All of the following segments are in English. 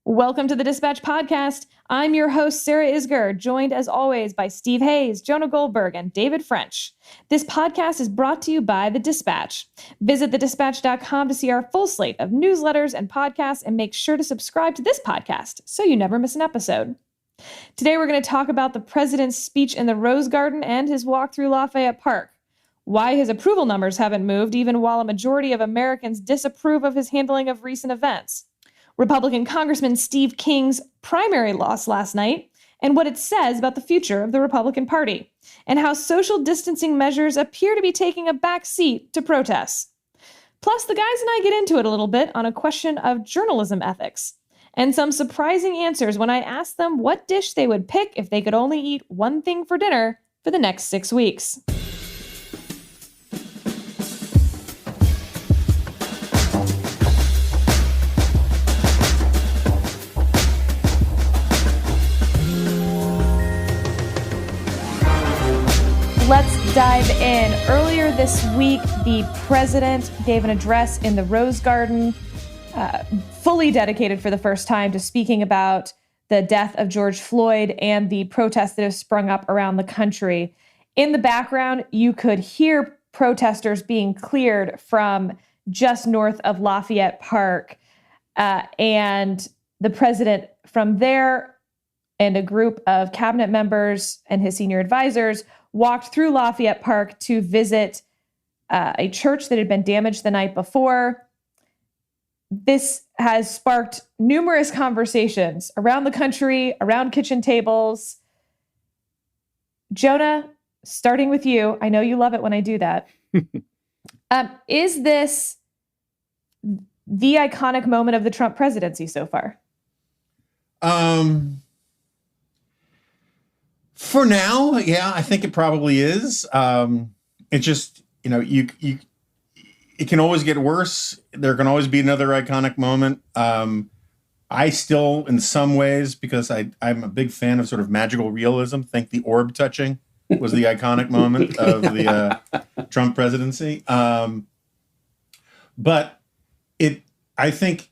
Welcome to the Dispatch Podcast. I'm your host, Sarah Isger, joined as always by Steve Hayes, Jonah Goldberg, and David French. This podcast is brought to you by The Dispatch. Visit thedispatch.com to see our full slate of newsletters and podcasts, and make sure to subscribe to this podcast so you never miss an episode. Today, we're going to talk about the president's speech in the Rose Garden and his walk through Lafayette Park, why his approval numbers haven't moved even while a majority of Americans disapprove of his handling of recent events, Republican Congressman Steve King's primary loss last night, and what it says about the future of the Republican Party, and how social distancing measures appear to be taking a back seat to protests. Plus, the guys and I get into it a little bit on a question of journalism ethics, and some surprising answers when I ask them what dish they would pick if they could only eat one thing for dinner for the next 6 weeks. Let's dive in. Earlier this week, the president gave an address in the Rose Garden, fully dedicated for the first time to speaking about the death of George Floyd and the protests that have sprung up around the country. In the background, you could hear protesters being cleared from just north of Lafayette Park. And the president from there and a group of cabinet members and his senior advisors walked through Lafayette Park to visit a church that had been damaged the night before. This has sparked numerous conversations around the country, around kitchen tables. Jonah, starting with you, I know you love it when I do that. Is this the iconic moment of the Trump presidency so far? For now, yeah, I think it probably is. It just, it can always get worse. There can always be another iconic moment. I still, in some ways, because I'm a big fan of sort of magical realism, think the orb touching was the iconic moment of the Trump presidency. But I think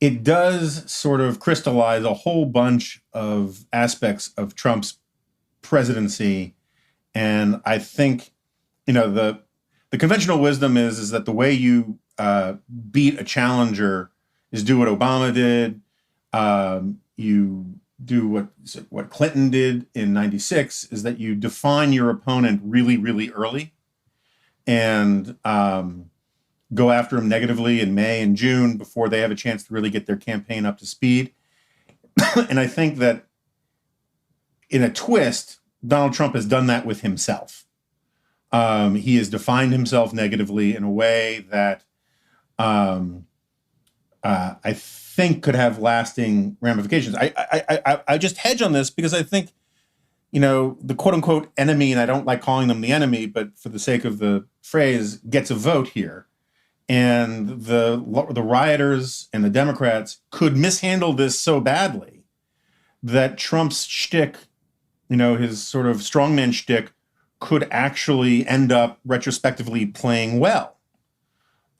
it does sort of crystallize a whole bunch of aspects of Trump's presidency. And I think, the conventional wisdom is that the way you beat a challenger is do what Obama did. You do what Clinton did in 96, is that you define your opponent really, really early and go after them negatively in May and June before they have a chance to really get their campaign up to speed. And I think that in a twist, Donald Trump has done that with himself. He has defined himself negatively in a way that I think could have lasting ramifications. I just hedge on this because I think, the quote unquote enemy, and I don't like calling them the enemy, but for the sake of the phrase, gets a vote here. And the rioters and the Democrats could mishandle this so badly that Trump's shtick, his sort of strongman shtick, could actually end up retrospectively playing well.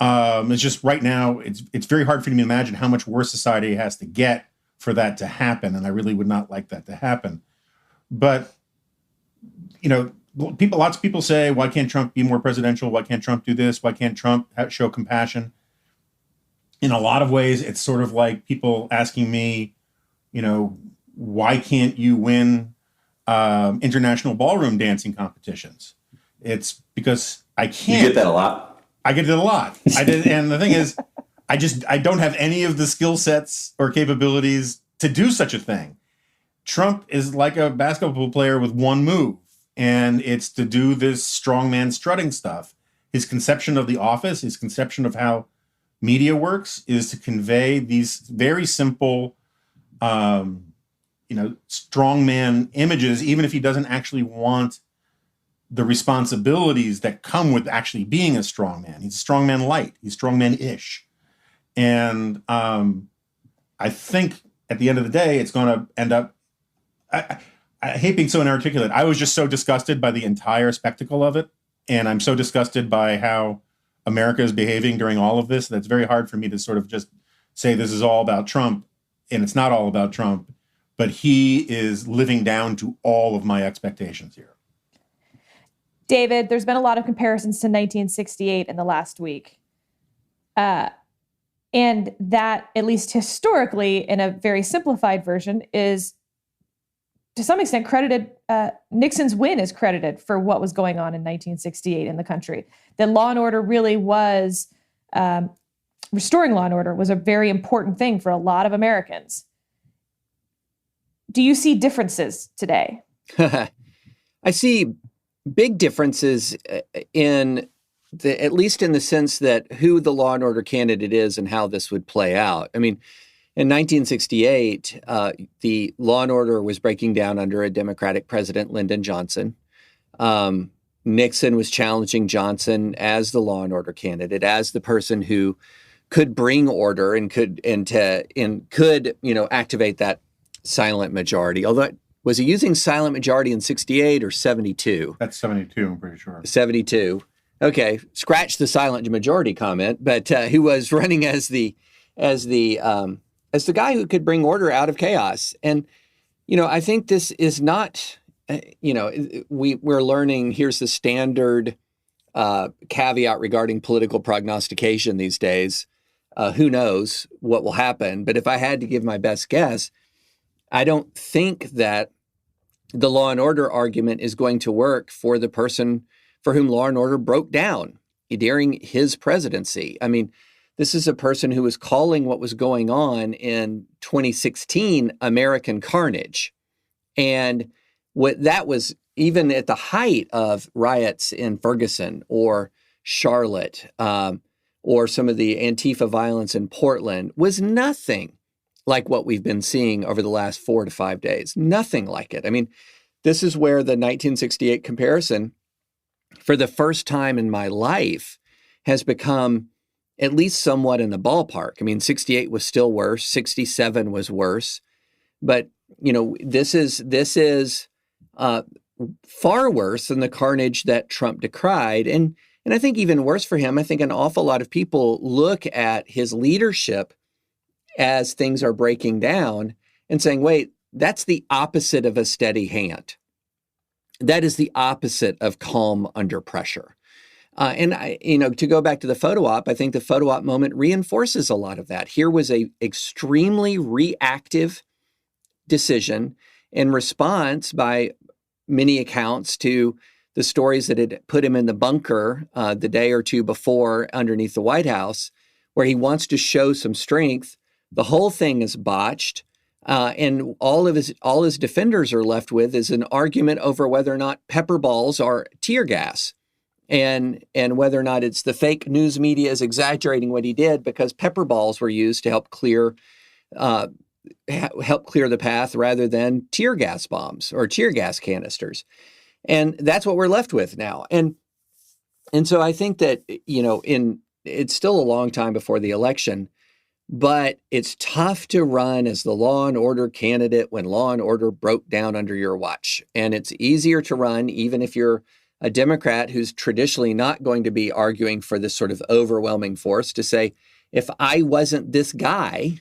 It's just right now, it's very hard for me to imagine how much worse society has to get for that to happen. And I really would not like that to happen. But, lots of people say, why can't Trump be more presidential? Why can't Trump do this? Why can't Trump show compassion? In a lot of ways, it's sort of like people asking me, why can't you win international ballroom dancing competitions? It's because I can't. You get that a lot? I get it a lot. I did, and the thing is, I don't have any of the skill sets or capabilities to do such a thing. Trump is like a basketball player with one move. And it's to do this strongman strutting stuff. His conception of the office, his conception of how media works is to convey these very simple, strongman images, even if he doesn't actually want the responsibilities that come with actually being a strongman. He's a strongman light. He's strongman-ish. And I think at the end of the day, it's going to end up... I hate being so inarticulate. I was just so disgusted by the entire spectacle of it. And I'm so disgusted by how America is behaving during all of this that it's very hard for me to sort of just say this is all about Trump, and it's not all about Trump, but he is living down to all of my expectations here. David, there's been a lot of comparisons to 1968 in the last week. And that, at least historically, in a very simplified version, is to some extent credited, Nixon's win is credited for what was going on in 1968 in the country. That law and order really was, restoring law and order was a very important thing for a lot of Americans. Do you see differences today? I see big differences at least in the sense that who the law and order candidate is and how this would play out. I mean, in 1968, the law and order was breaking down under a Democratic president, Lyndon Johnson. Nixon was challenging Johnson as the law and order candidate, as the person who could bring order and could activate that silent majority. Although, was he using silent majority in 68 or 72? That's 72, I'm pretty sure. 72. Okay, scratch the silent majority comment, but who was running as the guy who could bring order out of chaos. And, I think this is not, we're learning, here's the standard caveat regarding political prognostication these days. Who knows what will happen? But if I had to give my best guess, I don't think that the law and order argument is going to work for the person for whom law and order broke down during his presidency. I mean, this is a person who was calling what was going on in 2016 American carnage. And what that was, even at the height of riots in Ferguson or Charlotte, or some of the Antifa violence in Portland, was nothing like what we've been seeing over the last 4 to 5 days. Nothing like it. I mean, this is where the 1968 comparison, for the first time in my life, has become at least somewhat in the ballpark. I mean, 68 was still worse. 67 was worse. But, this is far worse than the carnage that Trump decried. And I think even worse for him, I think an awful lot of people look at his leadership as things are breaking down and saying, wait, that's the opposite of a steady hand. That is the opposite of calm under pressure. To go back to the photo op, I think the photo op moment reinforces a lot of that. Here was a extremely reactive decision in response by many accounts to the stories that had put him in the bunker the day or two before underneath the White House, where he wants to show some strength. The whole thing is botched. And all his defenders are left with is an argument over whether or not pepper balls are tear gas, and whether or not it's the fake news media is exaggerating what he did because pepper balls were used to help clear the path rather than tear gas bombs or tear gas canisters. And that's what we're left with now. And so I think that, it's still a long time before the election, but it's tough to run as the law and order candidate when law and order broke down under your watch. And it's easier to run even if you're a Democrat who's traditionally not going to be arguing for this sort of overwhelming force, to say, if I wasn't this guy,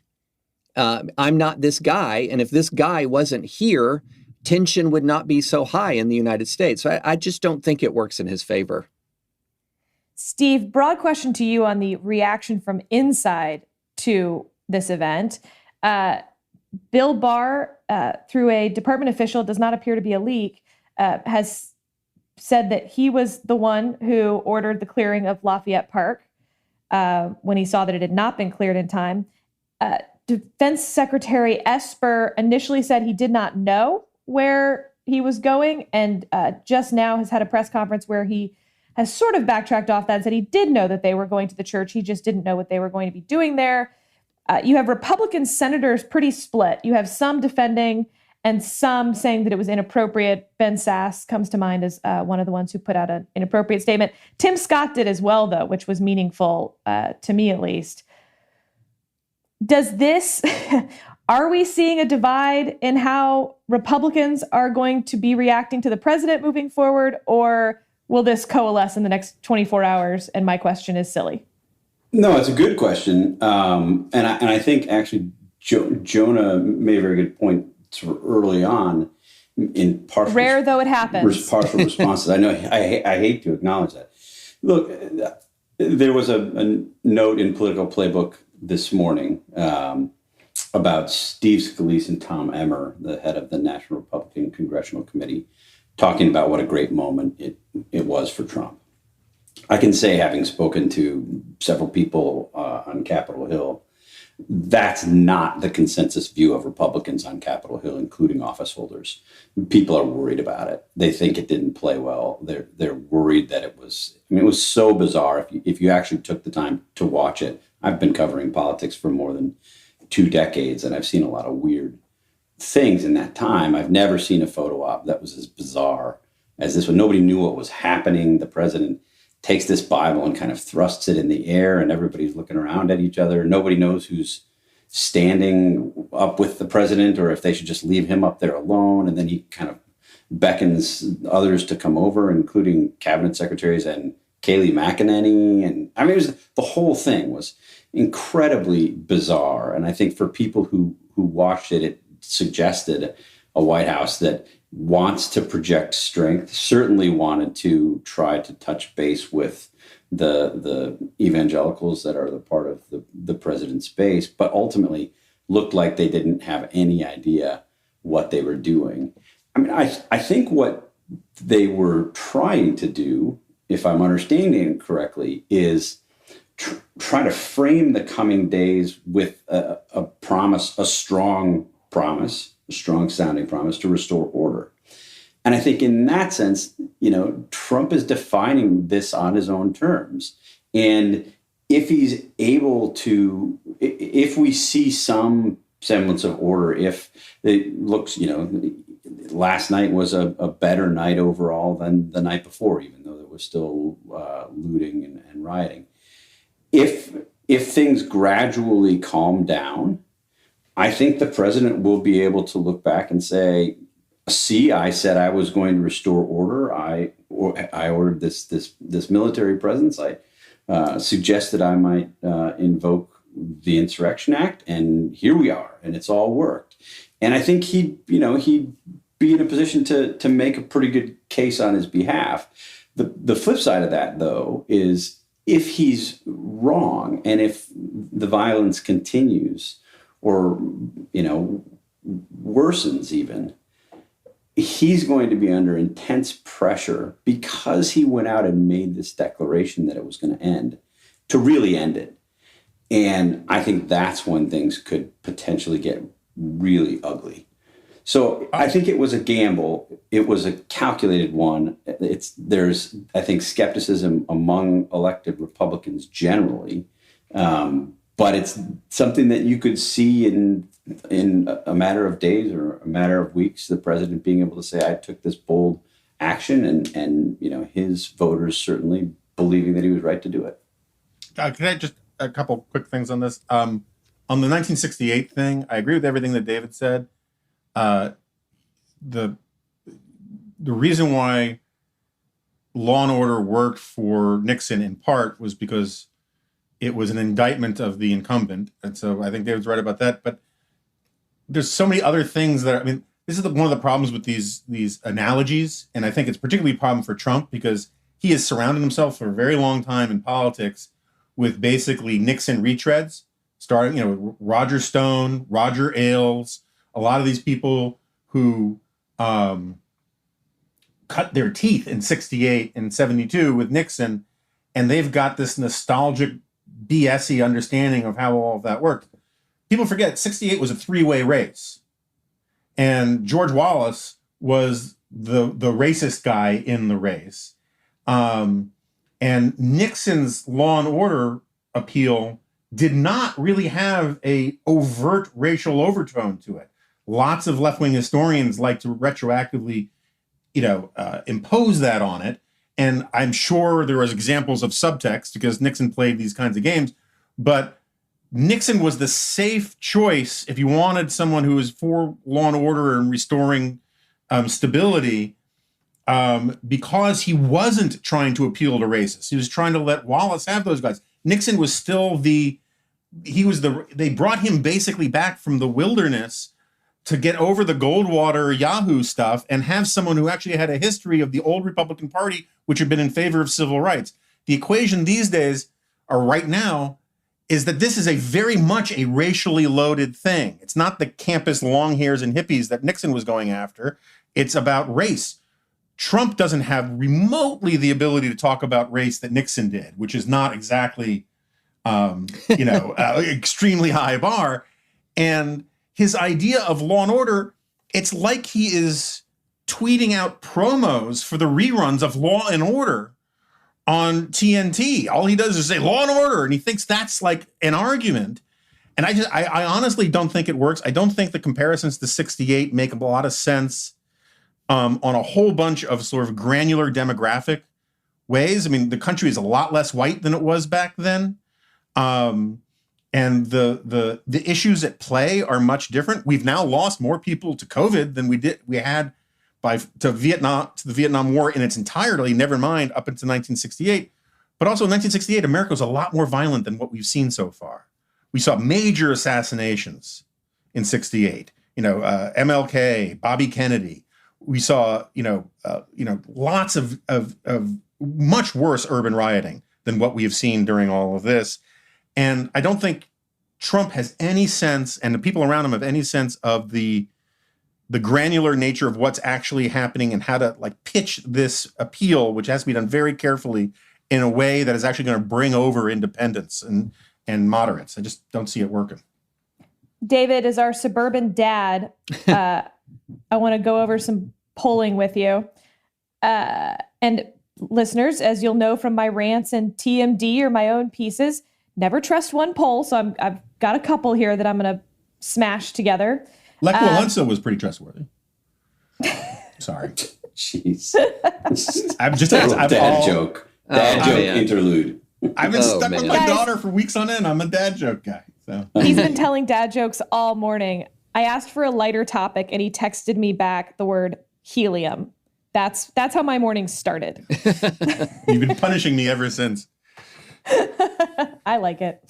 I'm not this guy. And if this guy wasn't here, tension would not be so high in the United States. So I just don't think it works in his favor. Steve, broad question to you on the reaction from inside to this event. Bill Barr, through a department official, does not appear to be a leak, has said that he was the one who ordered the clearing of Lafayette Park when he saw that it had not been cleared in time. Defense Secretary Esper initially said he did not know where he was going, and just now has had a press conference where he has sort of backtracked off that and said he did know that they were going to the church. He just didn't know what they were going to be doing there. You have Republican senators pretty split. You have some defending and some saying that it was inappropriate. Ben Sasse comes to mind as one of the ones who put out an inappropriate statement. Tim Scott did as well, though, which was meaningful to me at least. Does this, are we seeing a divide in how Republicans are going to be reacting to the president moving forward, or will this coalesce in the next 24 hours? And my question is silly. No, it's a good question, and I think actually Jonah made a very good point sort of early on in partial Rare though it happens. partial responses. I know I hate to acknowledge that. Look, there was a note in Political Playbook this morning about Steve Scalise and Tom Emmer, the head of the National Republican Congressional Committee, talking about what a great moment it was for Trump. I can say, having spoken to several people on Capitol Hill, that's not the consensus view of Republicans on Capitol Hill, including office holders. People are worried about it. They think it didn't play well. They're worried that it was. I mean, it was so bizarre. If you actually took the time to watch it, I've been covering politics for more than 2 decades, and I've seen a lot of weird things in that time. I've never seen a photo op that was as bizarre as this one. Nobody knew what was happening. The president takes this Bible and kind of thrusts it in the air, and everybody's looking around at each other. Nobody knows who's standing up with the president or if they should just leave him up there alone. And then he kind of beckons others to come over, including cabinet secretaries and Kayleigh McEnany. And I mean, the whole thing was incredibly bizarre. And I think for people who watched it, it suggested a White House that wants to project strength, certainly wanted to try to touch base with the evangelicals that are the part of the president's base, but ultimately looked like they didn't have any idea what they were doing. I mean, I think what they were trying to do, if I'm understanding it correctly, is try to frame the coming days with a promise, a strong sounding promise to restore order. And I think in that sense, Trump is defining this on his own terms. And if he's able to, if we see some semblance of order, if it looks, last night was a better night overall than the night before, even though there was still looting and rioting. If things gradually calm down, I think the president will be able to look back and say, see, I said I was going to restore order. I ordered this military presence. I suggested I might invoke the Insurrection Act, and here we are, and it's all worked. And I think he'd be in a position to make a pretty good case on his behalf. The flip side of that, though, is if he's wrong and if the violence continues or worsens even, he's going to be under intense pressure because he went out and made this declaration that it was going to end, to really end it. And I think that's when things could potentially get really ugly. So I think it was a gamble. It was a calculated one. There's, I think, skepticism among elected Republicans generally, but it's something that you could see in a matter of days or a matter of weeks, the president being able to say, I took this bold action, and his voters certainly believing that he was right to do it. Can I just a couple quick things on this? On the 1968 thing, I agree with everything that David said. The reason why law and order worked for Nixon in part was because it was an indictment of the incumbent. And so I think David's right about that. But there's so many other things that, this is one of the problems with these analogies. And I think it's particularly a problem for Trump because he has surrounded himself for a very long time in politics with basically Nixon retreads, starting, with Roger Stone, Roger Ailes, a lot of these people who cut their teeth in 68 and 72 with Nixon. And they've got this nostalgic BS-y understanding of how all of that worked. People forget 68 was a 3-way race. And George Wallace was the racist guy in the race. And Nixon's law and order appeal did not really have a overt racial overtone to it. Lots of left-wing historians like to retroactively, impose that on it. And I'm sure there was examples of subtext because Nixon played these kinds of games, but Nixon was the safe choice if you wanted someone who was for law and order and restoring stability, because he wasn't trying to appeal to racists. He was trying to let Wallace have those guys. Nixon was still they brought him basically back from the wilderness to get over the Goldwater Yahoo stuff and have someone who actually had a history of the old Republican Party, which had been in favor of civil rights. The equation these days, or right now, is that this is a very much a racially loaded thing. It's not the campus long hairs and hippies that Nixon was going after. It's about race. Trump doesn't have remotely the ability to talk about race that Nixon did, which is not exactly, extremely high bar. And his idea of law and order, it's like he is tweeting out promos for the reruns of Law and Order on TNT. All he does is say Law and Order, and he thinks that's like an argument. And I honestly don't think it works. I don't think the comparisons to 68 make a lot of sense on a whole bunch of sort of granular demographic ways. I mean, the country is a lot less white than it was back then. And the issues at play are much different. We've now lost more people to COVID than we had to the Vietnam War in its entirety, never mind up until 1968. But also in 1968, America was a lot more violent than what we've seen so far. We saw major assassinations in 68. MLK, Bobby Kennedy. We saw, lots of much worse urban rioting than what we have seen during all of this. And I don't think Trump has any sense, and the people around him have any sense of the granular nature of what's actually happening and how to pitch this appeal, which has to be done very carefully in a way that is actually going to bring over independents and moderates. I just don't see it working. David, as our suburban dad, I want to go over some polling with you. And listeners, as you'll know from my rants and TMD or my own pieces, never trust one poll. So I've got a couple here that I'm going to smash together. Lech Walesa was pretty trustworthy. Sorry. Jeez. I'm just dad joke interlude. I've been stuck with my daughter for weeks on end. I'm a dad joke guy. So he's been telling dad jokes all morning. I asked for a lighter topic and he texted me back the word helium. That's how my morning started. You've been punishing me ever since. I like it.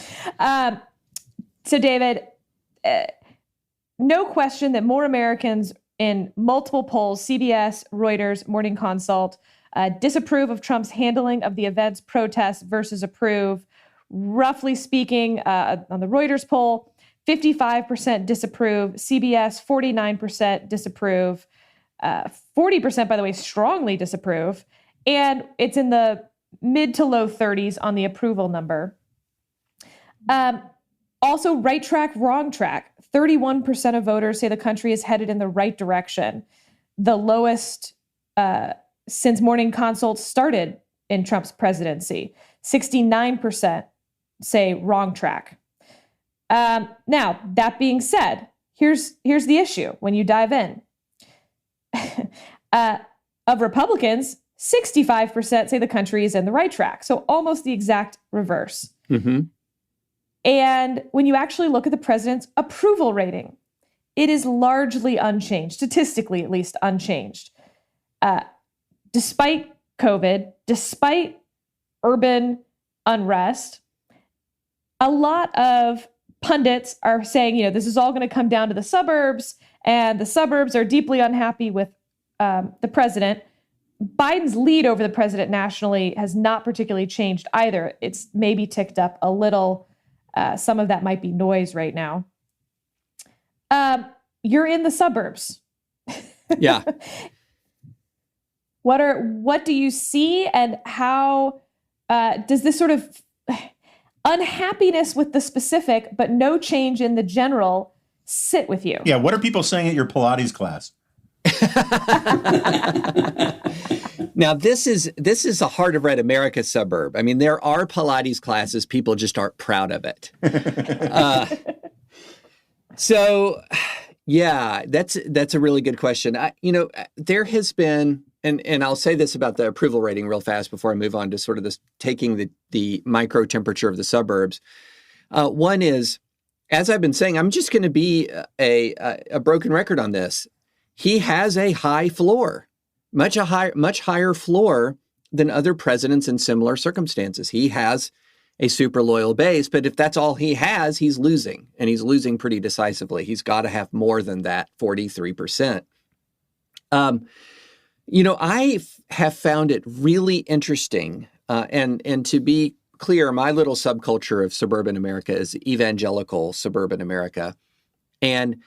So David, no question that more Americans in multiple polls, CBS, Reuters, Morning Consult, disapprove of Trump's handling of the event's protests versus approve. Roughly speaking, on the Reuters poll, 55% disapprove, CBS 49% disapprove, 40%, by the way, strongly disapprove, and it's in the mid to low 30s on the approval number. Also, right track, wrong track. 31% of voters say the country is headed in the right direction, the lowest since Morning Consult started in Trump's presidency. 69% say wrong track. Now, that being said, here's the issue when you dive in. Of Republicans, 65% say the country is in the right track. So almost the exact reverse. Mm-hmm. And when you actually look at the president's approval rating, it is largely unchanged, statistically at least unchanged. Despite COVID, despite urban unrest, a lot of pundits are saying, this is all going to come down to the suburbs, and the suburbs are deeply unhappy with the president. Biden's lead over the president nationally has not particularly changed either. It's maybe ticked up a little. Some of that might be noise right now. You're in the suburbs. Yeah. What do you see, and how does this sort of unhappiness with the specific, but no change in the general, sit with you? Yeah. What are people saying at your Pilates class? Now, this is a Heart of Red America suburb. I mean, there are Pilates classes. People just aren't proud of it. So, yeah, that's a really good question. There has been, and I'll say this about the approval rating real fast before I move on to sort of this taking the micro temperature of the suburbs. One is, as I've been saying, I'm just going to be a broken record on this. He has a high floor. Much higher floor than other presidents in similar circumstances. He has a super loyal base. But if that's all he has, he's losing, and he's losing pretty decisively. He's got to have more than that 43%. I have found it really interesting, and to be clear, my little subculture of suburban America is evangelical suburban America, and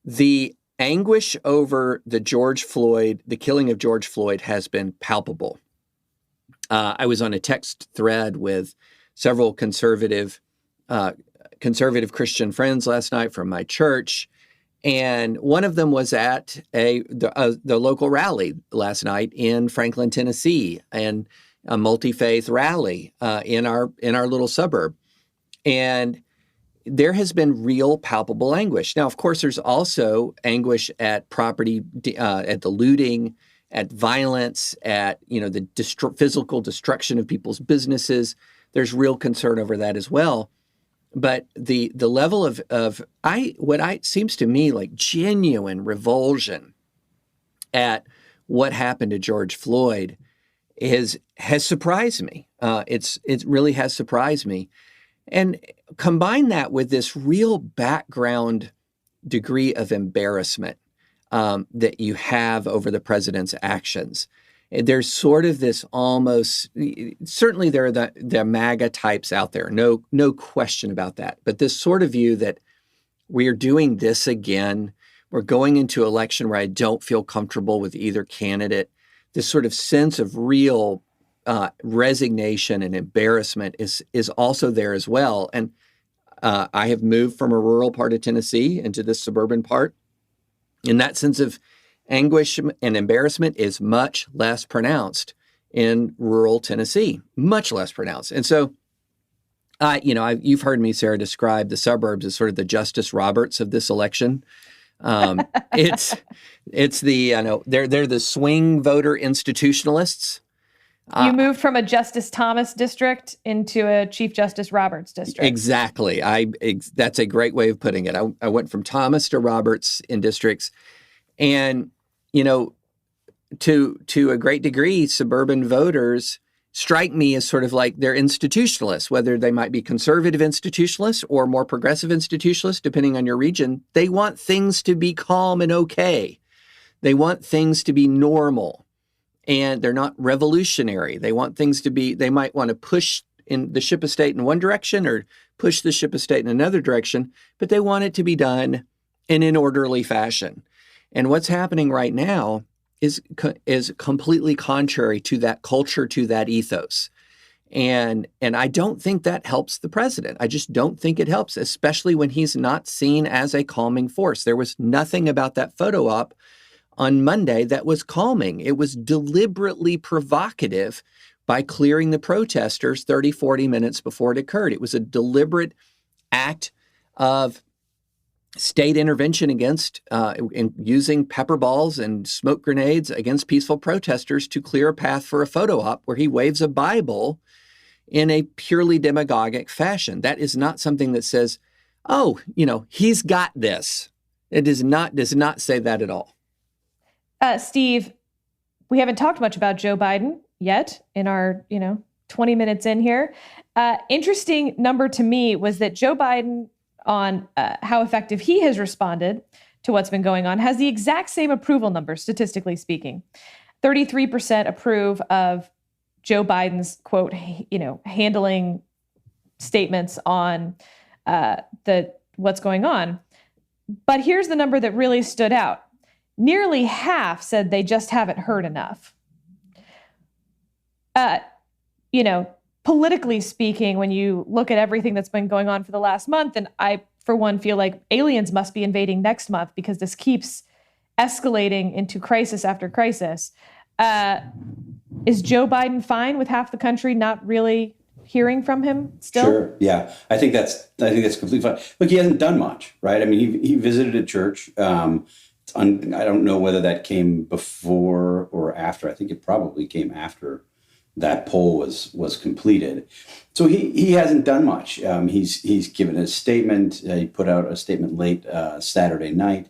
the anguish over the killing of George Floyd has been palpable. I was on a text thread with several conservative Christian friends last night from my church, and one of them was at the local rally last night in Franklin, Tennessee, and a multi-faith rally in our little suburb. And there has been real palpable anguish. Now, of course, there's also anguish at property, at the looting, at violence, at the physical destruction of people's businesses. There's real concern over that as well. But the level of what seems to me like genuine revulsion at what happened to George Floyd has surprised me. It really has surprised me. And combine that with this real background degree of embarrassment that you have over the president's actions. There's sort of this almost, certainly there are the MAGA types out there, no question about that. But this sort of view that we are doing this again, we're going into an election where I don't feel comfortable with either candidate, this sort of sense of real resignation and embarrassment is also there as well. And I have moved from a rural part of Tennessee into this suburban part. And that sense of anguish and embarrassment is much less pronounced in rural Tennessee, much less pronounced. And so, you've heard me, Sarah, describe the suburbs as sort of the Justice Roberts of this election. It's they're the swing voter institutionalists. You moved from a Justice Thomas district into a Chief Justice Roberts district. Exactly. That's a great way of putting it. I went from Thomas to Roberts in districts. And, to a great degree, suburban voters strike me as sort of like they're institutionalists, whether they might be conservative institutionalists or more progressive institutionalists, depending on your region. They want things to be calm and okay. They want things to be normal. And they're not revolutionary. They want things to be, they might want to push in the ship of state in one direction or push the ship of state in another direction, but they want it to be done in an orderly fashion. And what's happening right now is completely contrary to that culture, to that ethos. And I don't think that helps the president. I just don't think it helps, especially when he's not seen as a calming force. There was nothing about that photo op on Monday that was calming. It was deliberately provocative by clearing the protesters 30, 40 minutes before it occurred. It was a deliberate act of state intervention against in using pepper balls and smoke grenades against peaceful protesters to clear a path for a photo op where he waves a Bible in a purely demagogic fashion. That is not something that says, oh, he's got this. It does not say that at all. Steve, we haven't talked much about Joe Biden yet in our, 20 minutes in here. Interesting number to me was that Joe Biden, on how effective he has responded to what's been going on, has the exact same approval numbers, statistically speaking. 33% approve of Joe Biden's, quote, handling statements on what's going on. But here's the number that really stood out. Nearly half said they just haven't heard enough. Politically speaking, when you look at everything that's been going on for the last month, and I, for one, feel like aliens must be invading next month because this keeps escalating into crisis after crisis. Is Joe Biden fine with half the country not really hearing from him still? Sure. Yeah. I think that's completely fine. Look, he hasn't done much, right? I mean, he visited a church. I don't know whether that came before or after. I think it probably came after that poll was completed. So he hasn't done much. He's given a statement. He put out a statement late Saturday night.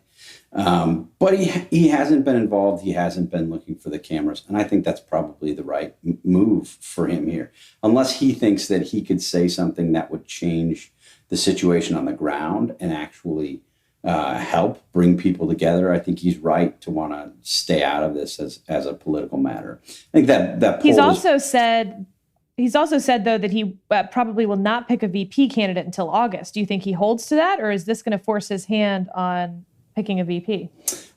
But he hasn't been involved. He hasn't been looking for the cameras. And I think that's probably the right move for him here, unless he thinks that he could say something that would change the situation on the ground and actually help bring people together. I think he's right to want to stay out of this as a political matter. I think that poll He's also said though that he probably will not pick a VP candidate until August. Do you think he holds to that, or is this going to force his hand on picking a VP?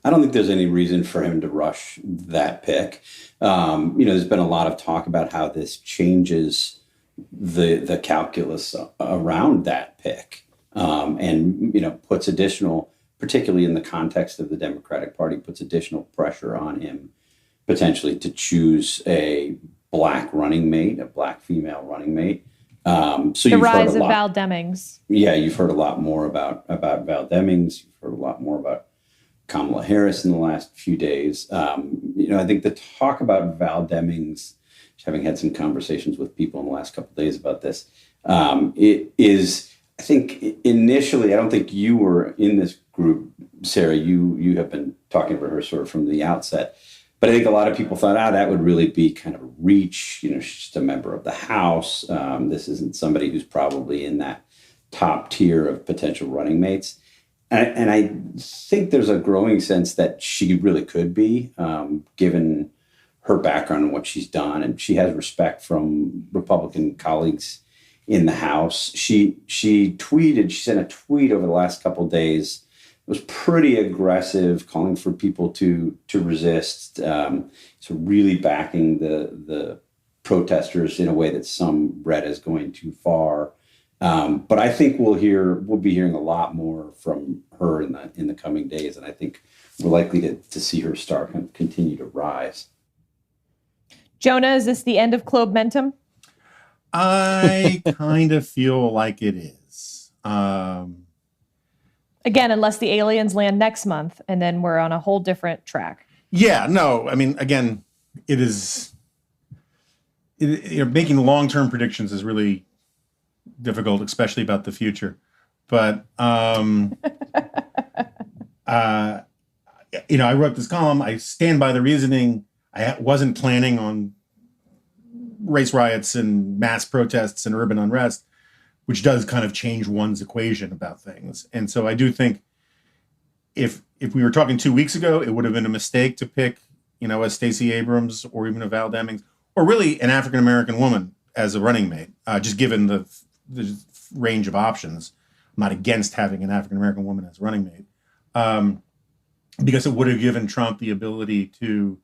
I don't think there's any reason for him to rush that pick. There's been a lot of talk about how this changes the calculus around that pick, and puts additional, particularly in the context of the Democratic Party, puts additional pressure on him potentially to choose a black running mate, a black female running mate. So the rise of Val Demings. Yeah, you've heard a lot more about Val Demings. You've heard a lot more about Kamala Harris in the last few days. I think the talk about Val Demings, having had some conversations with people in the last couple of days about this, it is, I think initially, I don't think you were in this group, Sarah. You have been talking about her sort of from the outset. But I think a lot of people thought, that would really be kind of a reach. She's just a member of the House. This isn't somebody who's probably in that top tier of potential running mates. And I think there's a growing sense that she really could be, given her background and what she's done. And she has respect from Republican colleagues in the House. She sent a tweet over the last couple of days. It was pretty aggressive, calling for people to resist. So really backing the protesters in a way that some read as going too far. But I think we'll be hearing a lot more from her in the coming days, and I think we're likely to see her continue to rise. Jonah, is this the end of Clubmentum? I kind of feel like it is. Again, unless the aliens land next month, and then we're on a whole different track. Yeah, no, I mean, again, it is. Making long-term predictions is really difficult, especially about the future. But I wrote this column. I stand by the reasoning. I wasn't planning on race riots and mass protests and urban unrest, which does kind of change one's equation about things. And so I do think if we were talking 2 weeks ago, it would have been a mistake to pick, a Stacey Abrams or even a Val Demings, or really an African-American woman as a running mate, just given the range of options. I'm not against having an African-American woman as a running mate, because it would have given Trump the ability to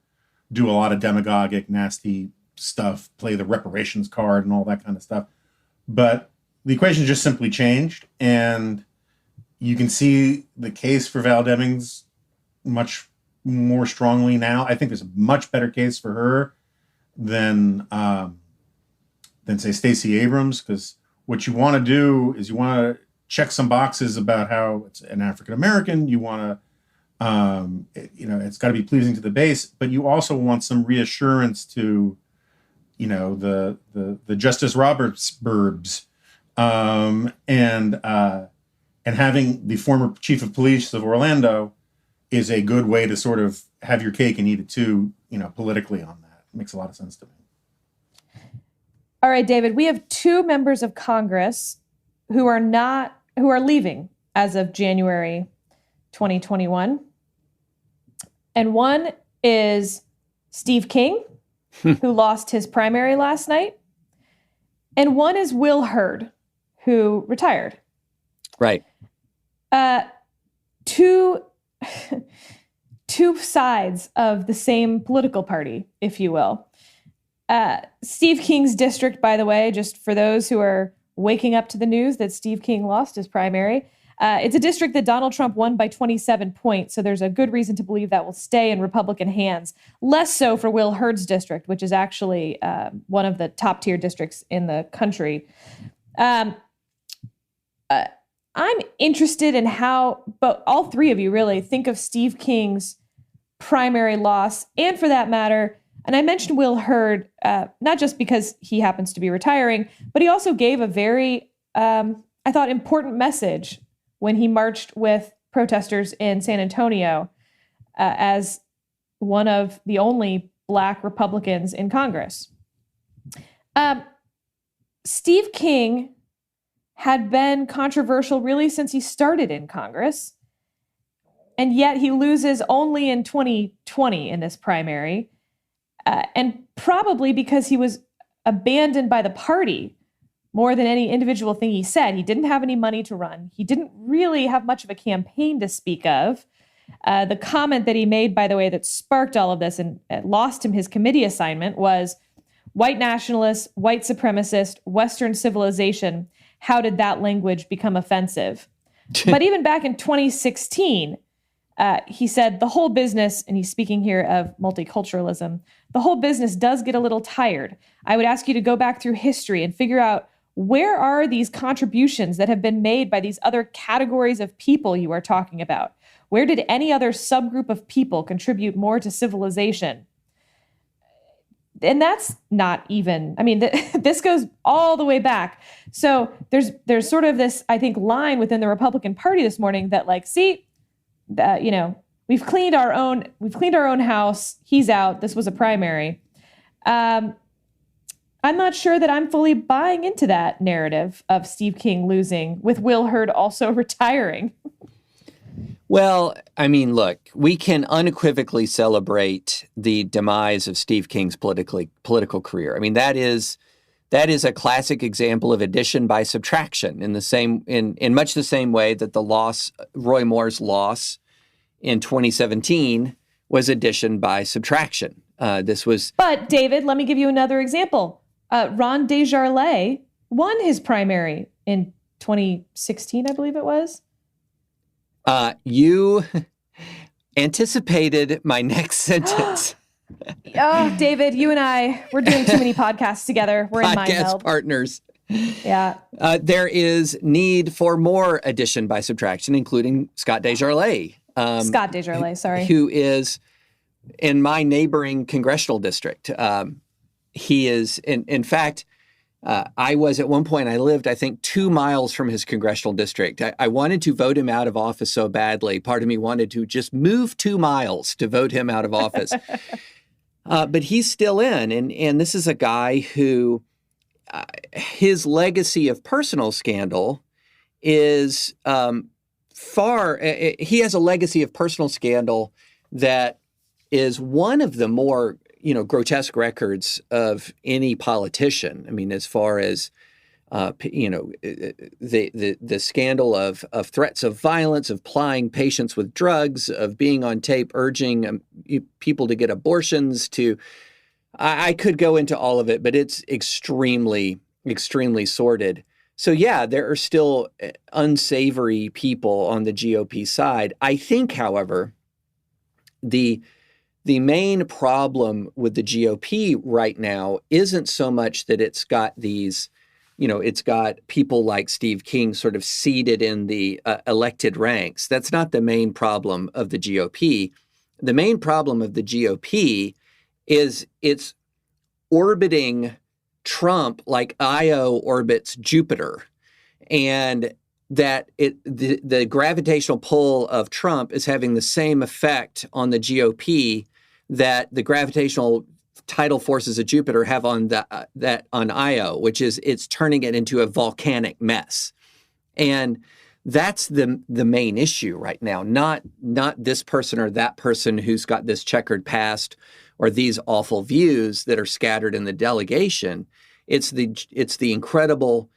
do a lot of demagogic, nasty stuff, play the reparations card and all that kind of stuff. But the equation just simply changed, and you can see the case for Val Demings much more strongly now. I think there's a much better case for her than say Stacey Abrams, because what you want to do is you want to check some boxes about how it's an African American. You want to it's got to be pleasing to the base, but you also want some reassurance to, the Justice Roberts burbs, and having the former chief of police of Orlando is a good way to sort of have your cake and eat it too, politically on that. It makes a lot of sense to me. All right, David, we have 2 members of Congress who are leaving as of January 2021. And one is Steve King, who lost his primary last night. And one is Will Hurd, who retired. Right. Two sides of the same political party, if you will. Steve King's district, by the way, just for those who are waking up to the news that Steve King lost his primary, it's a district that Donald Trump won by 27 points, so there's a good reason to believe that will stay in Republican hands. Less so for Will Hurd's district, which is actually one of the top-tier districts in the country. I'm interested in how, but all 3 of you really think of Steve King's primary loss, and for that matter, and I mentioned Will Hurd, not just because he happens to be retiring, but he also gave a very, I thought, important message when he marched with protesters in San Antonio as one of the only Black Republicans in Congress. Steve King had been controversial really since he started in Congress, and yet he loses only in 2020 in this primary, and probably because he was abandoned by the party more than any individual thing he said. He didn't have any money to run. He didn't really have much of a campaign to speak of. The comment that he made, by the way, that sparked all of this and lost him his committee assignment was, white nationalist, white supremacist, Western civilization. How did that language become offensive? But even back in 2016, he said the whole business, and he's speaking here of multiculturalism, the whole business does get a little tired. I would ask you to go back through history and figure out, where are these contributions that have been made by these other categories of people you are talking about? Where did any other subgroup of people contribute more to civilization? And that's not even, I mean, this goes all the way back. So there's sort of this, I think, line within the Republican Party this morning that, like, see, that, you know, we've cleaned our own house. He's out. This was a primary. I'm not sure that I'm fully buying into that narrative of Steve King losing, with Will Hurd also retiring. Well, I mean, look, we can unequivocally celebrate the demise of Steve King's political career. I mean, that is a classic example of addition by subtraction, in much the same way that Roy Moore's loss in 2017 was addition by subtraction. But David, let me give you another example. Ron Desjardins won his primary in 2016, I believe it was. You anticipated my next sentence. Oh, David, you and we're doing too many podcasts together. We're in mind meld. Podcast partners. Yeah. There is need for more addition by subtraction, including Scott Desjardins. Who is in my neighboring congressional district. He is, in fact, I was at one point, I lived, I think, 2 miles from his congressional district. I wanted to vote him out of office so badly. Part of me wanted to just move 2 miles to vote him out of office. But he's still in. And this is a guy who his legacy of personal scandal is he has a legacy of personal scandal that is one of the more grotesque records of any politician. I mean, as far as, the scandal of threats of violence, of plying patients with drugs, of being on tape urging people to get abortions, I could go into all of it, but it's extremely, extremely sordid. So, yeah, there are still unsavory people on the GOP side. I think, however, the main problem with the GOP right now isn't so much that it's got these, it's got people like Steve King sort of seated in the elected ranks. That's not the main problem of the GOP. The main problem of the GOP is it's orbiting Trump like Io orbits Jupiter, and that the gravitational pull of Trump is having the same effect on the GOP that the gravitational tidal forces of Jupiter have on on Io, which is it's turning it into a volcanic mess. And that's the main issue right now, not this person or that person who's got this checkered past or these awful views that are scattered in the delegation. It's the incredible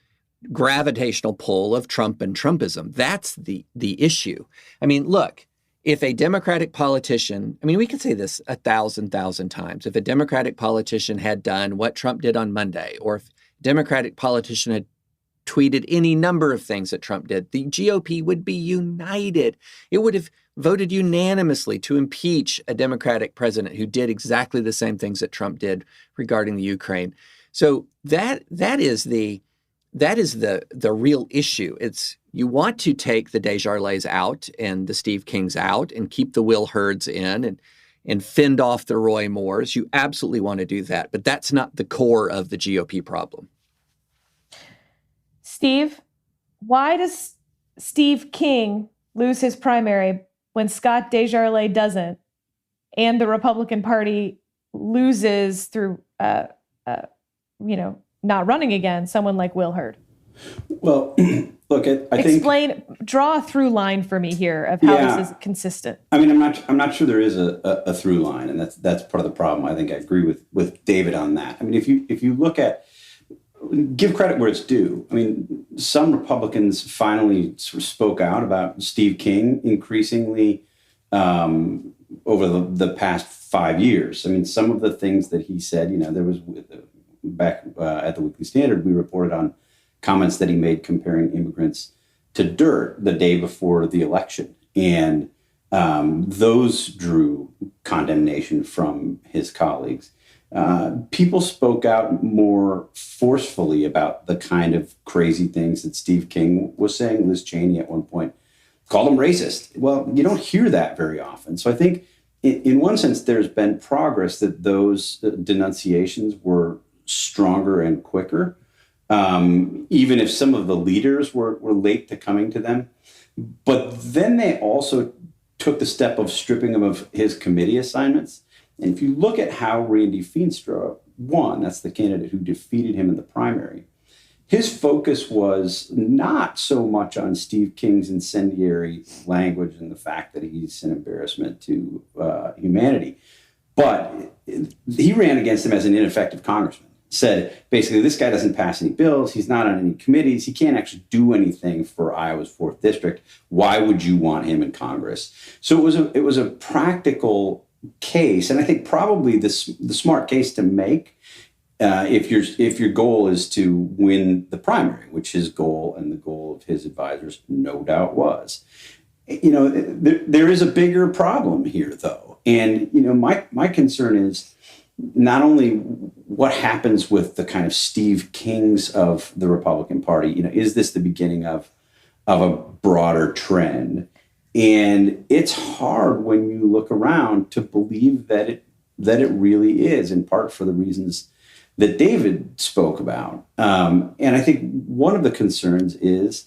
gravitational pull of Trump and Trumpism. That's the issue. I mean, look, if a Democratic politician, I mean, we could say this 1,000 times. If a Democratic politician had done what Trump did on Monday, or if a Democratic politician had tweeted any number of things that Trump did, the GOP would be united. It would have voted unanimously to impeach a Democratic president who did exactly the same things that Trump did regarding the Ukraine. So that is the real issue. It's you want to take the Desjardins out and the Steve Kings out and keep the Will Hurds in and fend off the Roy Moores. You absolutely want to do that, but that's not the core of the GOP problem. Steve, why does Steve King lose his primary, when Scott Desjardins doesn't, and the Republican Party loses through, not running again, someone like Will Hurd? Well, look, I think draw a through line for me here of how this is consistent. I mean, I'm not sure there is a through line, and that's part of the problem. I think I agree with David on that. I mean, if you look at, give credit where it's due. I mean, some Republicans finally sort of spoke out about Steve King increasingly over the past 5 years. I mean, some of the things that he said, there was back at the Weekly Standard, we reported on comments that he made comparing immigrants to dirt the day before the election. And those drew condemnation from his colleagues. People spoke out more forcefully about the kind of crazy things that Steve King was saying. Liz Cheney at one point called him racist. Well, you don't hear that very often. So I think in one sense, there's been progress that those denunciations were stronger and quicker. Even if some of the leaders were late to coming to them. But then they also took the step of stripping him of his committee assignments. And if you look at how Randy Feenstra won, that's the candidate who defeated him in the primary, his focus was not so much on Steve King's incendiary language and the fact that he's an embarrassment to humanity, but he ran against him as an ineffective congressman. Said basically, this guy doesn't pass any bills. He's not on any committees. He can't actually do anything for Iowa's 4th district. Why would you want him in Congress? So it was a practical case, and I think probably the smart case to make if your goal is to win the primary, which his goal and the goal of his advisors no doubt was. There is a bigger problem here, though, and my concern is not only what happens with the kind of Steve Kings of the Republican Party. Is this the beginning of a broader trend? And it's hard when you look around to believe that it really is, in part for the reasons that David spoke about. And I think one of the concerns is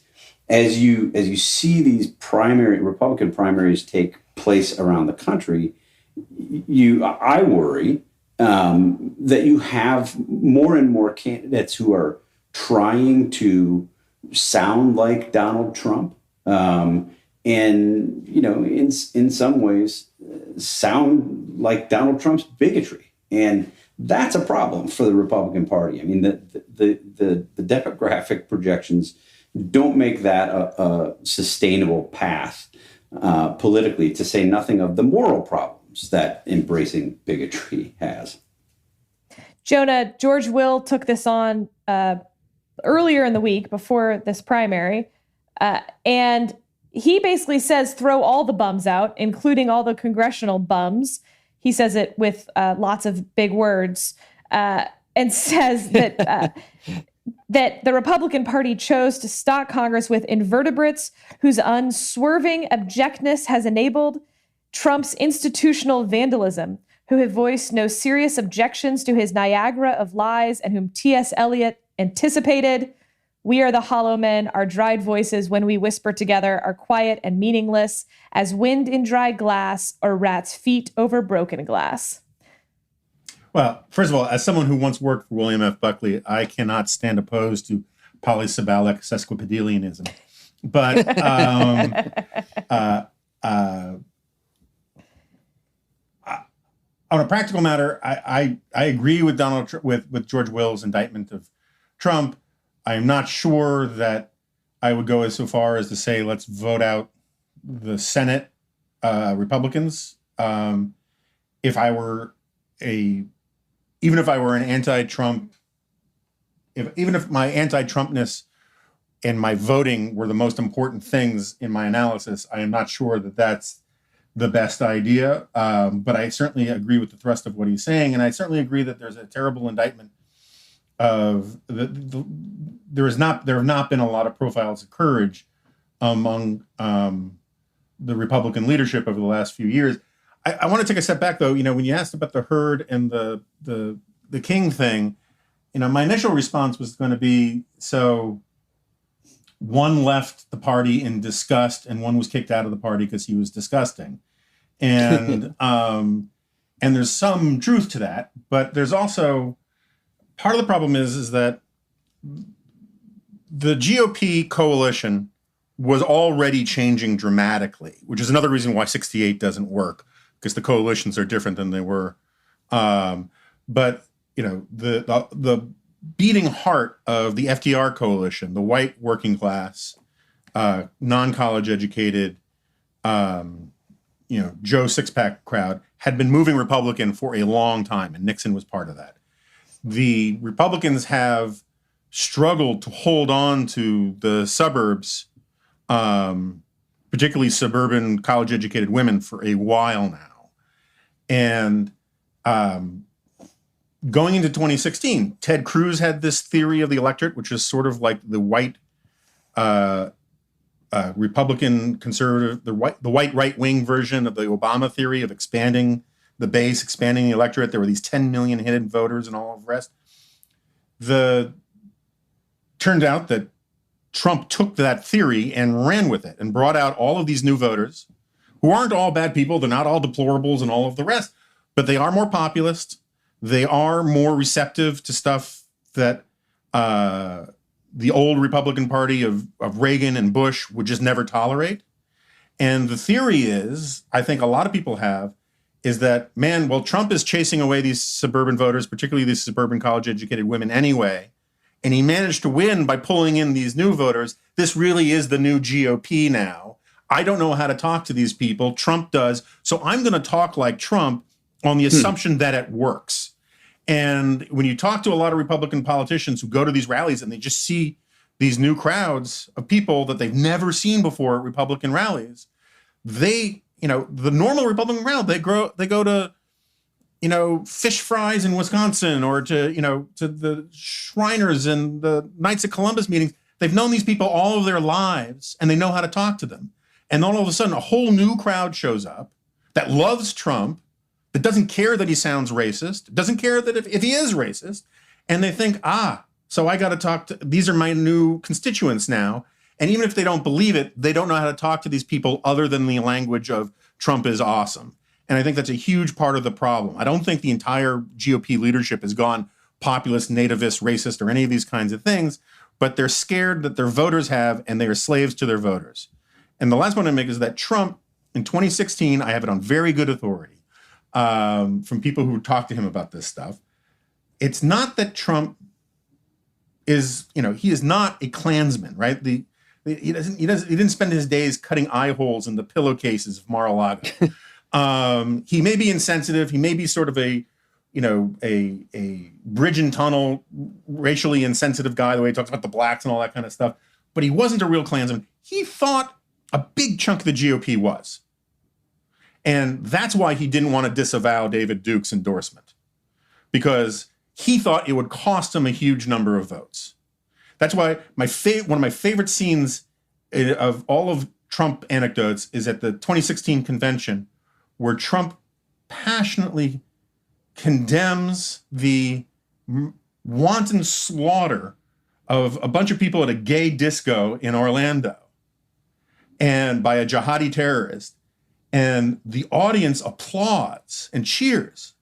as you see these Republican primaries take place around the country, I worry that you have more and more candidates who are trying to sound like Donald Trump, and in some ways sound like Donald Trump's bigotry, and that's a problem for the Republican Party. I mean, the demographic projections don't make that a sustainable path politically, to say nothing of the moral problems that embracing bigotry has. Jonah, George Will took this on earlier in the week before this primary, and he basically says throw all the bums out, including all the congressional bums. He says it with lots of big words, and says that that the Republican Party chose to stock Congress with invertebrates whose unswerving abjectness has enabled Trump's institutional vandalism, who have voiced no serious objections to his Niagara of lies and whom T.S. Eliot anticipated. We are the hollow men, our dried voices when we whisper together are quiet and meaningless as wind in dry glass or rats' feet over broken glass. Well, first of all, as someone who once worked for William F. Buckley, I cannot stand opposed to polysyllabic sesquipedalianism. But on a practical matter, I agree with with George Will's indictment of Trump. I am not sure that I would go so far as to say let's vote out the Senate Republicans. Even if I were an anti-Trump, even if my anti-Trumpness and my voting were the most important things in my analysis, I am not sure that that's the best idea. But I certainly agree with the thrust of what he's saying, and I certainly agree that there's a terrible indictment of there have not been a lot of profiles of courage among the Republican leadership over the last few years. I want to take a step back, though. When you asked about the Hurd and the King thing, my initial response was going to be, so One left the party in disgust, and one was kicked out of the party because he was disgusting. And and there's some truth to that, but there's also part of the problem is that the GOP coalition was already changing dramatically, which is another reason why 68 doesn't work, because the coalitions are different than they were. But the beating heart of the FDR coalition, the white working class, non-college educated, Joe Sixpack crowd had been moving Republican for a long time, and Nixon was part of that. The Republicans have struggled to hold on to the suburbs, particularly suburban college-educated women, for a while now. And going into 2016, Ted Cruz had this theory of the electorate, which is sort of like the white Republican conservative, the white right-wing version of the Obama theory of expanding the base, expanding the electorate. There were these 10 million hidden voters and all of the rest. Turned out that Trump took that theory and ran with it and brought out all of these new voters who aren't all bad people. They're not all deplorables and all of the rest, but they are more populist. They are more receptive to stuff that the old Republican Party of Reagan and Bush would just never tolerate. And the theory is, I think a lot of people have, is that, man, well, Trump is chasing away these suburban voters, particularly these suburban college-educated women anyway, and he managed to win by pulling in these new voters. This really is the new GOP now. I don't know how to talk to these people. Trump does. So I'm going to talk like Trump on the assumption that it works. And when you talk to a lot of Republican politicians who go to these rallies and they just see these new crowds of people that they've never seen before at Republican rallies, the normal Republican crowd, they go to, fish fries in Wisconsin, or to the Shriners and the Knights of Columbus meetings. They've known these people all of their lives, and they know how to talk to them. And then all of a sudden, a whole new crowd shows up that loves Trump, that doesn't care that he sounds racist, doesn't care that if he is racist, and they think, so I got to talk to, these are my new constituents now. And even if they don't believe it, they don't know how to talk to these people other than the language of Trump is awesome. And I think that's a huge part of the problem. I don't think the entire GOP leadership has gone populist, nativist, racist, or any of these kinds of things, but they're scared that their voters have, and they are slaves to their voters. And the last one I make is that Trump, in 2016, I have it on very good authority from people who talk to him about this stuff. It's not that Trump is, he is not a Klansman, right? He didn't spend his days cutting eye holes in the pillowcases of Mar-a-Lago. He may be insensitive. He may be sort of a bridge and tunnel, racially insensitive guy, the way he talks about the blacks and all that kind of stuff. But he wasn't a real Klansman. He thought a big chunk of the GOP was. And that's why he didn't want to disavow David Duke's endorsement, because he thought it would cost him a huge number of votes. That's why one of my favorite scenes of all of Trump anecdotes is at the 2016 convention, where Trump passionately condemns the wanton slaughter of a bunch of people at a gay disco in Orlando, and by a jihadi terrorist. And the audience applauds and cheers.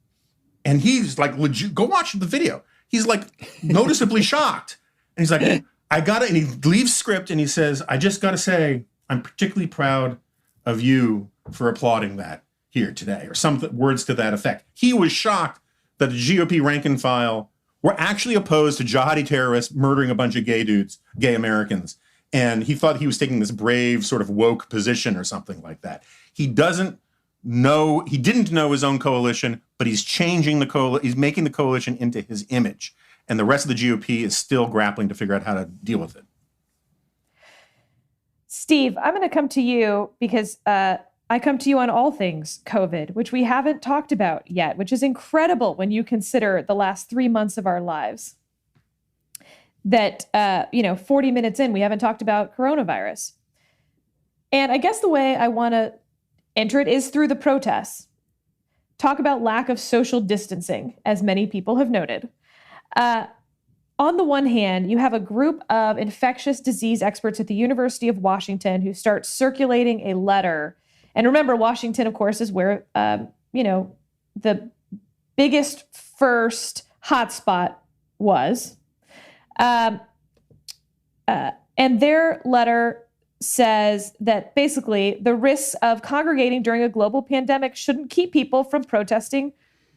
And he's like, legit, go watch the video. He's like noticeably shocked. And he's like, I got it. And he leaves script and he says, I just got to say, I'm particularly proud of you for applauding that here today, or some words to that effect. He was shocked that the GOP rank and file were actually opposed to jihadi terrorists murdering a bunch of gay Americans. And he thought he was taking this brave sort of woke position or something like that. He didn't know his own coalition, but he's changing he's making the coalition into his image. And the rest of the GOP is still grappling to figure out how to deal with it. Steve, I'm going to come to you because I come to you on all things COVID, which we haven't talked about yet, which is incredible when you consider the last 3 months of our lives. That, 40 minutes in, we haven't talked about coronavirus. And I guess the way I want to enter it is through the protests. Talk about lack of social distancing, as many people have noted. On on the one hand, you have a group of infectious disease experts at the University of Washington who start circulating a letter. And remember, Washington, of course, is where, the biggest first hotspot was. And their letter says that basically the risks of congregating during a global pandemic shouldn't keep people from protesting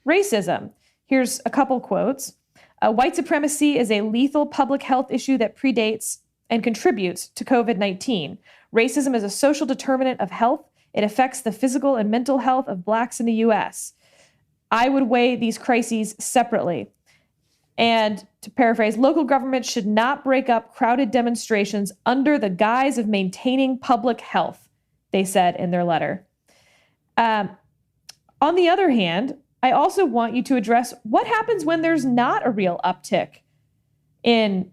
racism. Here's a couple quotes. White supremacy is a lethal public health issue that predates and contributes to COVID-19. Racism is a social determinant of health. It affects the physical and mental health of Blacks in the U.S. I would weigh these crises separately. And to paraphrase, local governments should not break up crowded demonstrations under the guise of maintaining public health, they said in their letter. On the other hand, I also want you to address what happens when there's not a real uptick in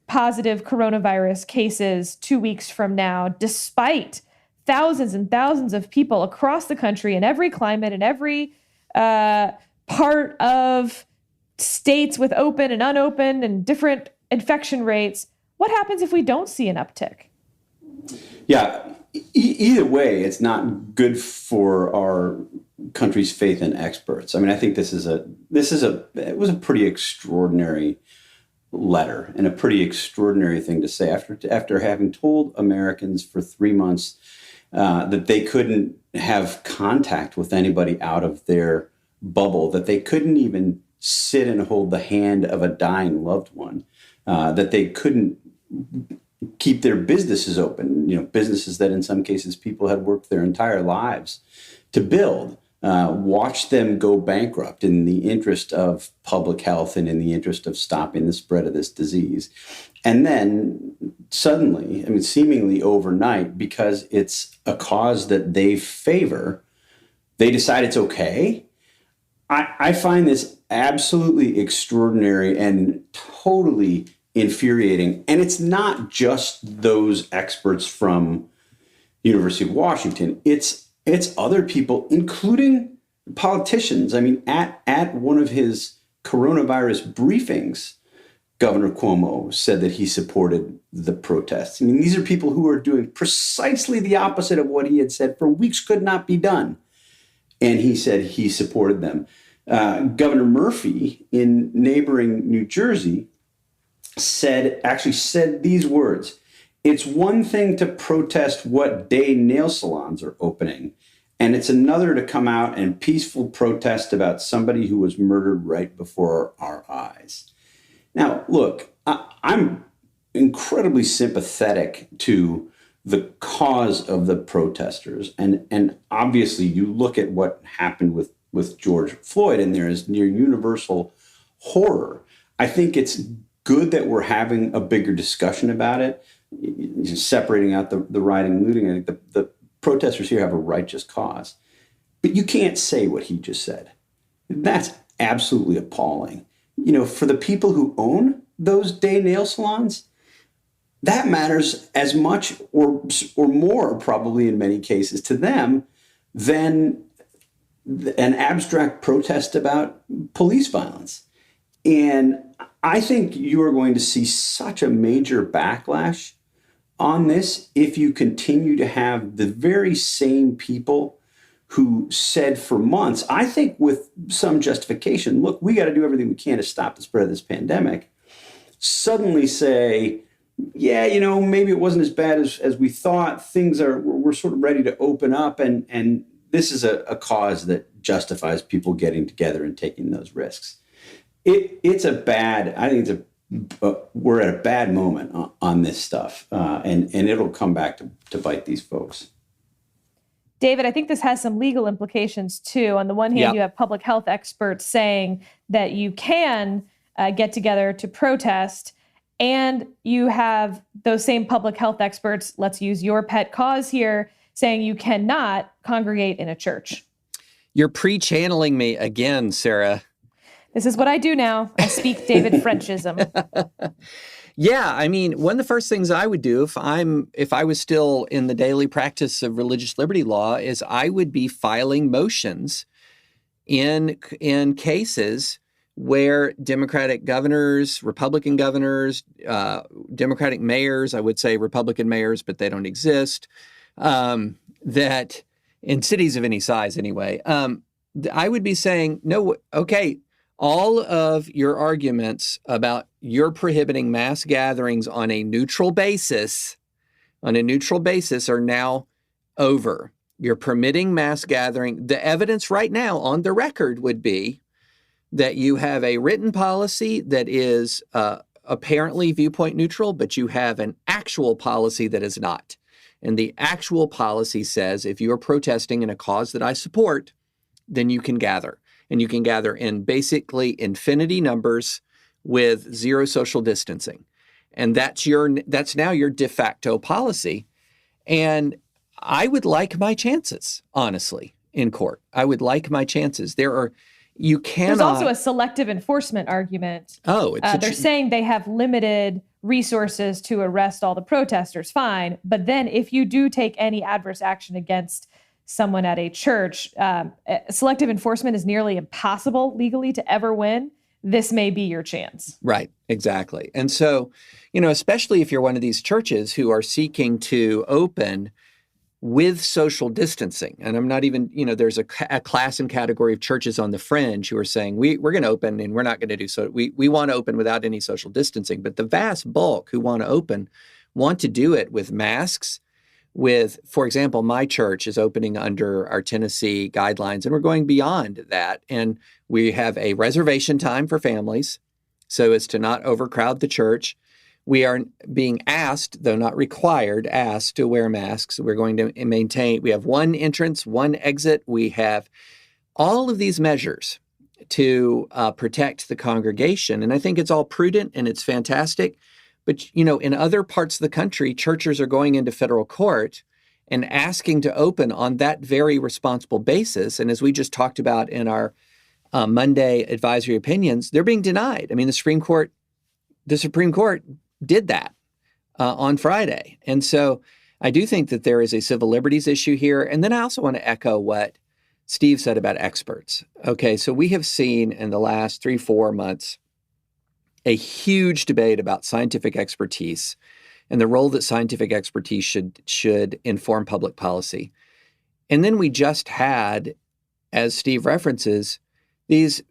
positive coronavirus cases 2 weeks from now, despite thousands and thousands of people across the country in every climate and every part of states with open and unopened and different infection rates. What happens if we don't see an uptick? Yeah, either way, it's not good for our country's faith in experts. I mean, I think it was a pretty extraordinary letter and a pretty extraordinary thing to say after having told Americans for 3 months that they couldn't have contact with anybody out of their bubble, that they couldn't even sit and hold the hand of a dying loved one, that they couldn't keep their businesses open, businesses that in some cases people had worked their entire lives to build, watch them go bankrupt in the interest of public health and in the interest of stopping the spread of this disease. And then suddenly, seemingly overnight, because it's a cause that they favor, they decide it's okay. I find this absolutely extraordinary and totally infuriating. And it's not just those experts from University of Washington. It's other people, including politicians. At one of his coronavirus briefings, Governor Cuomo said that he supported the protests. These are people who are doing precisely the opposite of what he had said for weeks could not be done. And he said he supported them. Governor Murphy in neighboring New Jersey said these words: "It's one thing to protest what day nail salons are opening, and it's another to come out and peaceful protest about somebody who was murdered right before our eyes." Now, look, I'm incredibly sympathetic to the cause of the protesters. And obviously you look at what happened with George Floyd, and there is near universal horror. I think it's good that we're having a bigger discussion about it, separating out the rioting and looting. I think the protesters here have a righteous cause. But you can't say what he just said. That's absolutely appalling. For the people who own those day nail salons, that matters as much or more probably in many cases to them than an abstract protest about police violence. And I think you are going to see such a major backlash on this if you continue to have the very same people who said for months, I think with some justification, look, we got to do everything we can to stop the spread of this pandemic, suddenly say, yeah, maybe it wasn't as bad as we thought. We're sort of ready to open up. And this is a cause that justifies people getting together and taking those risks. We're at a bad moment on this stuff. And it'll come back to bite these folks. David, I think this has some legal implications too. On the one hand, You have public health experts saying that you can get together to protest. And you have those same public health experts, let's use your pet cause here, saying you cannot congregate in a church. You're pre-channeling me again, Sarah. This is what I do now. I speak David Frenchism. Yeah, one of the first things I would do if I was still in the daily practice of religious liberty law is I would be filing motions in cases where Democratic governors, Republican governors, Democratic mayors, I would say Republican mayors, but they don't exist, that in cities of any size anyway, I would be saying, no, okay, all of your arguments about you're prohibiting mass gatherings on a neutral basis are now over. You're permitting mass gathering. The evidence right now on the record would be that you have a written policy that is apparently viewpoint neutral, but you have an actual policy that is not. And the actual policy says if you are protesting in a cause that I support, then you can gather. And you can gather in basically infinity numbers with zero social distancing. And that's now your de facto policy. And I would like my chances, honestly, in court. I would like my chances. There's also a selective enforcement argument. They're saying they have limited resources to arrest all the protesters, fine. But then if you do take any adverse action against someone at a church, selective enforcement is nearly impossible legally to ever win. This may be your chance. Right, exactly. And so, especially if you're one of these churches who are seeking to open with social distancing. And I'm not even, there's a class and category of churches on the fringe who are saying, we're going to open and we're not going to do so. We want to open without any social distancing. But the vast bulk who want to open want to do it with masks, for example, my church is opening under our Tennessee guidelines, and we're going beyond that. And we have a reservation time for families so as to not overcrowd the church. We are being asked, though not required, to wear masks. We're going to we have one entrance, one exit. We have all of these measures to protect the congregation. And I think it's all prudent and it's fantastic. But, in other parts of the country, churches are going into federal court and asking to open on that very responsible basis. And as we just talked about in our Monday advisory opinions, they're being denied. I mean, the Supreme Court did that on Friday. And so I do think that there is a civil liberties issue here. And then I also want to echo what Steve said about experts. Okay, so we have seen in the last 3-4 months a huge debate about scientific expertise and the role that scientific expertise should inform public policy. And then we just had, as Steve references, these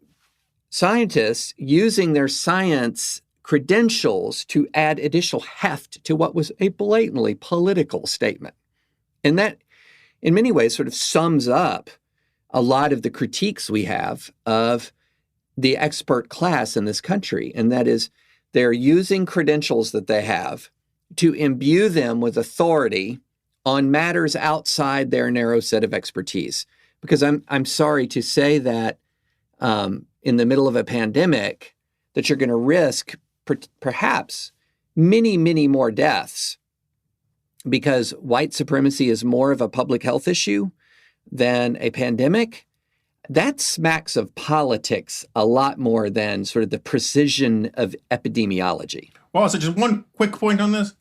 scientists using their science credentials to add additional heft to what was a blatantly political statement. And that, in many ways, sort of sums up a lot of the critiques we have of the expert class in this country. And that is, they're using credentials that they have to imbue them with authority on matters outside their narrow set of expertise. Because I'm sorry to say that in the middle of a pandemic, that you're going to risk perhaps many, many more deaths because white supremacy is more of a public health issue than a pandemic. That smacks of politics a lot more than sort of the precision of epidemiology. Well, so just one quick point on this.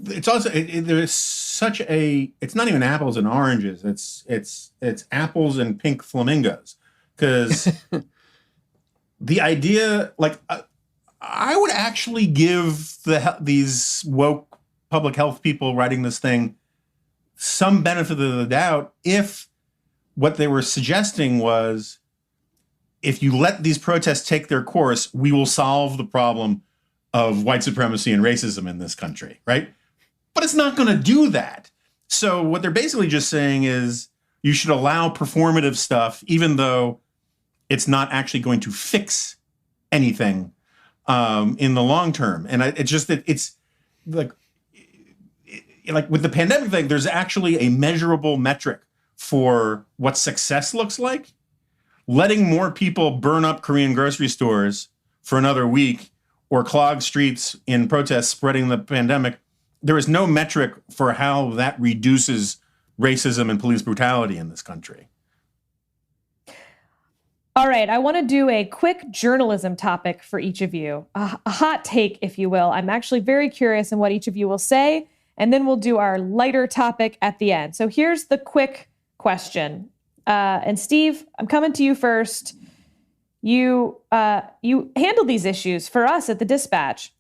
It's also there's such it's not even apples and oranges. It's apples and pink flamingos, because the idea, like, I would actually give these woke public health people writing this thing some benefit of the doubt if what they were suggesting was, if you let these protests take their course, we will solve the problem of white supremacy and racism in this country, right? But it's not going to do that. So what they're basically just saying is you should allow performative stuff, even though it's not actually going to fix anything in the long term. And it's like with the pandemic thing, there's actually a measurable metric for what success looks like. Letting more people burn up Korean grocery stores for another week or clog streets in protests spreading the pandemic, there is no metric for how that reduces racism and police brutality in this country. All right, I want to do a quick journalism topic for each of you, a hot take, if you will. I'm actually very curious in what each of you will say, and then we'll do our lighter topic at the end. So here's the quick question. And Steve, I'm coming to you first. you handled these issues for us at the Dispatch.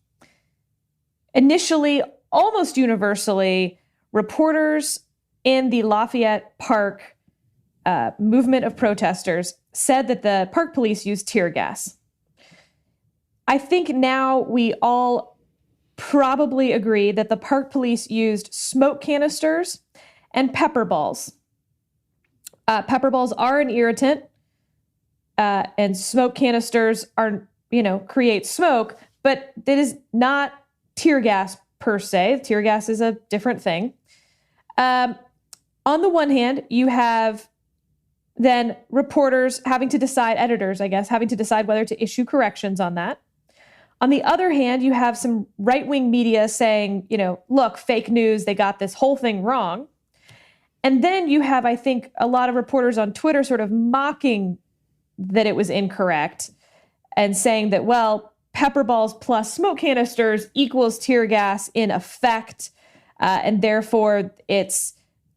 Initially, almost universally, reporters in the Lafayette Park movement of protesters said that the park police used tear gas. I think now we all probably agree that the park police used smoke canisters and pepper balls. Pepper balls are an irritant, and smoke canisters are, create smoke, but it is not tear gas per se. Tear gas is a different thing. On the one hand, you have then reporters having to decide, editors, I guess, having to decide whether to issue corrections on that. On the other hand, you have some right-wing media saying, look, fake news, they got this whole thing wrong. And then you have, I think, a lot of reporters on Twitter sort of mocking that it was incorrect and saying that, well, pepper balls plus smoke canisters equals tear gas in effect. And therefore, it's,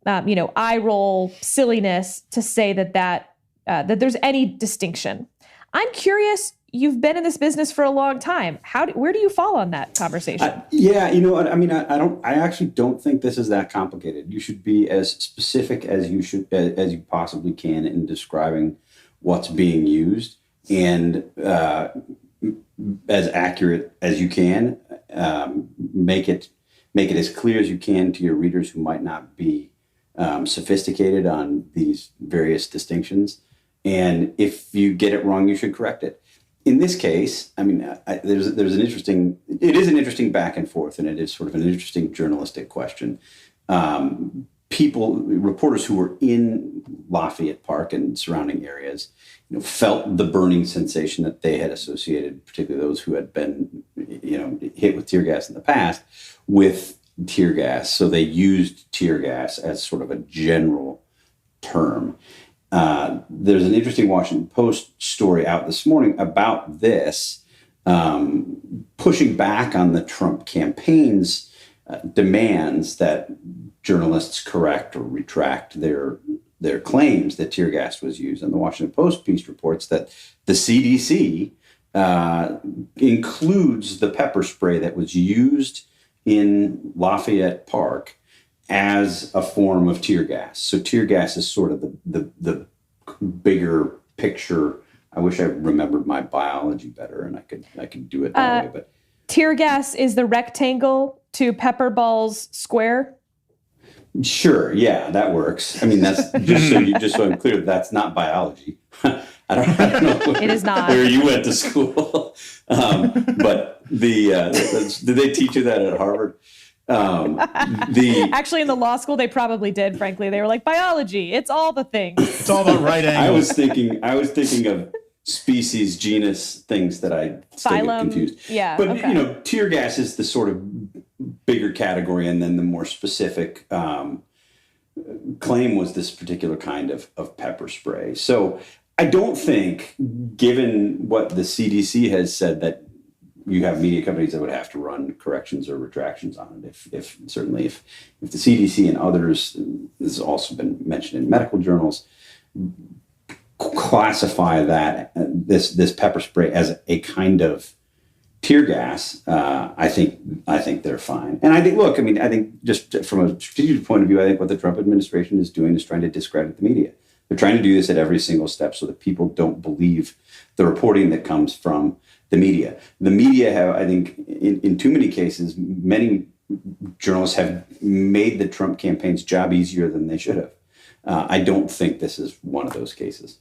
eye roll silliness to say that there's any distinction. I'm curious. You've been in this business for a long time. Where do you fall on that conversation? Yeah, you know what? I mean, I actually don't think this is that complicated. You should be as specific as you possibly can in describing what's being used, and as accurate as you can. Make it as clear as you can to your readers who might not be sophisticated on these various distinctions. And if you get it wrong, you should correct it. In this case, I mean, it is an interesting back and forth, and it is sort of an interesting journalistic question. Reporters who were in Lafayette Park and surrounding areas, felt the burning sensation that they had associated, particularly those who had been, hit with tear gas in the past, with tear gas. So they used tear gas as sort of a general term. There's an interesting Washington Post story out this morning about this, pushing back on the Trump campaign's demands that journalists correct or retract their claims that tear gas was used. And the Washington Post piece reports that the CDC includes the pepper spray that was used in Lafayette Park as a form of tear gas. So tear gas is sort of the bigger picture. I wish I remembered my biology better and I could do it that way. But tear gas is the rectangle to pepper balls square. Sure, yeah, that works. I mean, that's just so I'm clear, that's not biology. I don't know. It is not where you went to school, but did they teach you that at Harvard? Actually, in the law school, they probably did. Frankly, they were like, biology. It's all the things. It's all about right angles. I was thinking of species, genus, things that I still get confused. Yeah, but okay. Tear gas is the sort of bigger category, and then the more specific claim was this particular kind of pepper spray. So I don't think, given what the CDC has said, that you have media companies that would have to run corrections or retractions on it. If the CDC and others, this has also been mentioned in medical journals, classify this pepper spray as a kind of tear gas, I think they're fine. And I think just from a strategic point of view, I think what the Trump administration is doing is trying to discredit the media. They're trying to do this at every single step so that people don't believe the reporting that comes from the media. The media have, I think, in too many cases, many journalists have made the Trump campaign's job easier than they should have. I don't think this is one of those cases.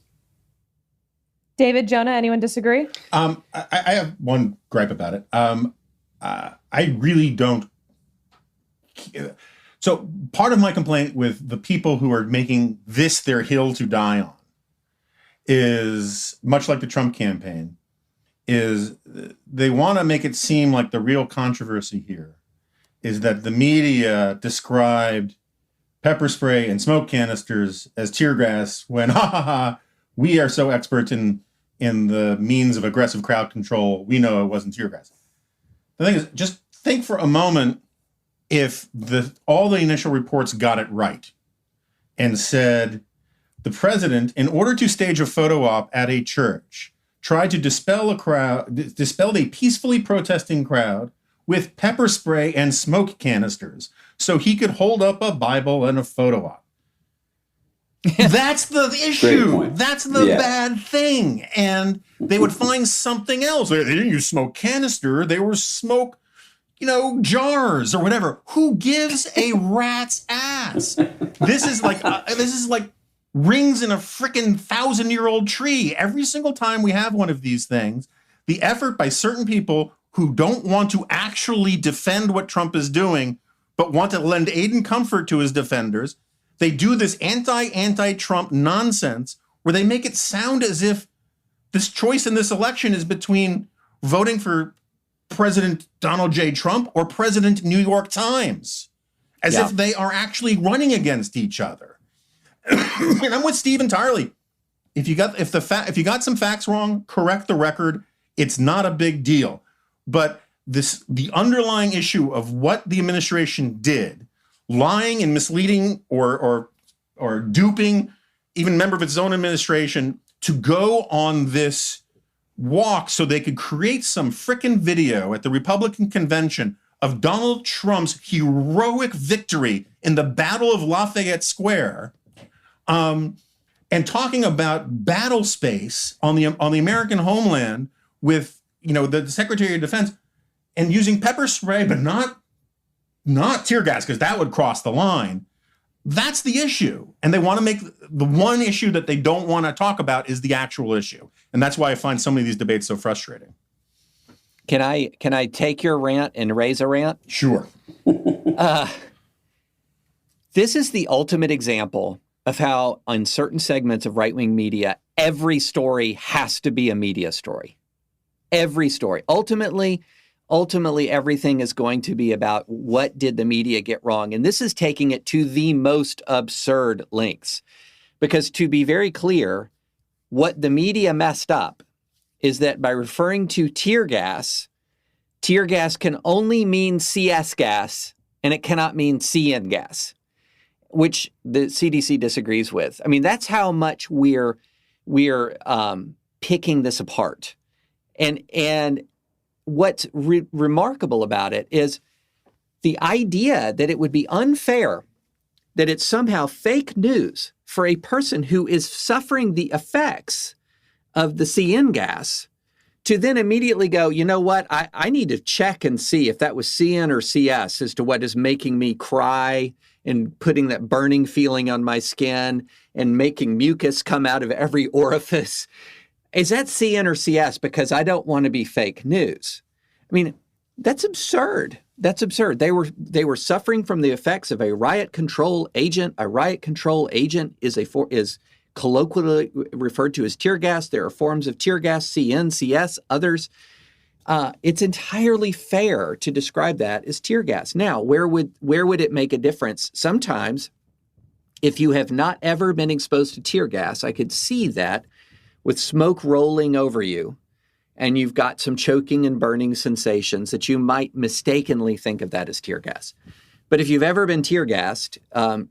David, Jonah, anyone disagree? I have one gripe about it. I really don't. So part of my complaint with the people who are making this their hill to die on is, much like the Trump campaign, is they want to make it seem like the real controversy here is that the media described pepper spray and smoke canisters as tear gas when, we are so experts in the means of aggressive crowd control, we know it wasn't tear gas. The thing is, just think for a moment if all the initial reports got it right and said the president, in order to stage a photo op at a church, tried to dispel a peacefully protesting crowd with pepper spray and smoke canisters so he could hold up a Bible and a photo op. That's the issue. That's the bad thing. And they would find something else. They didn't use smoke canister. They were smoke, jars or whatever. Who gives a rat's ass? This is like rings in a frickin' 1,000-year-old tree. Every single time we have one of these things, the effort by certain people who don't want to actually defend what Trump is doing, but want to lend aid and comfort to his defenders, they do this anti-Trump nonsense where they make it sound as if this choice in this election is between voting for President Donald J. Trump or President New York Times, as if they are actually running against each other. And I'm with Steve entirely. If you got some facts wrong, correct the record. It's not a big deal. But the underlying issue of what the administration did, lying and misleading or duping even a member of its own administration to go on this walk so they could create some frickin' video at the Republican convention of Donald Trump's heroic victory in the Battle of Lafayette Square, and talking about battle space on the American homeland with the Secretary of Defense, and using pepper spray, but not tear gas, because that would cross the line. That's the issue. And they want to make the one issue that they don't want to talk about is the actual issue. And that's why I find so many of these debates so frustrating. Can I take your rant and raise a rant? Sure. This is the ultimate example of how on certain segments of right-wing media, every story has to be a media story. Every story. Ultimately, everything is going to be about what did the media get wrong. And this is taking it to the most absurd lengths. Because to be very clear, what the media messed up is that by referring to tear gas can only mean CS gas, and it cannot mean CN gas, which the CDC disagrees with. I mean, that's how much we're picking this apart. And what's remarkable about it is the idea that it would be unfair, that it's somehow fake news for a person who is suffering the effects of the CN gas to then immediately go, you know what, I need to check and see if that was CN or CS as to what is making me cry and putting that burning feeling on my skin and making mucus come out of every orifice. Is that CN or CS? Because I don't want to be fake news. I mean, that's absurd. That's absurd. They were suffering from the effects of a riot control agent. A riot control agent is colloquially referred to as tear gas. There are forms of tear gas, CN, CS, others. It's entirely fair to describe that as tear gas. Now, where would it make a difference? Sometimes, if you have not ever been exposed to tear gas, I could see that with smoke rolling over you, and you've got some choking and burning sensations that you might mistakenly think of that as tear gas. But if you've ever been tear gassed,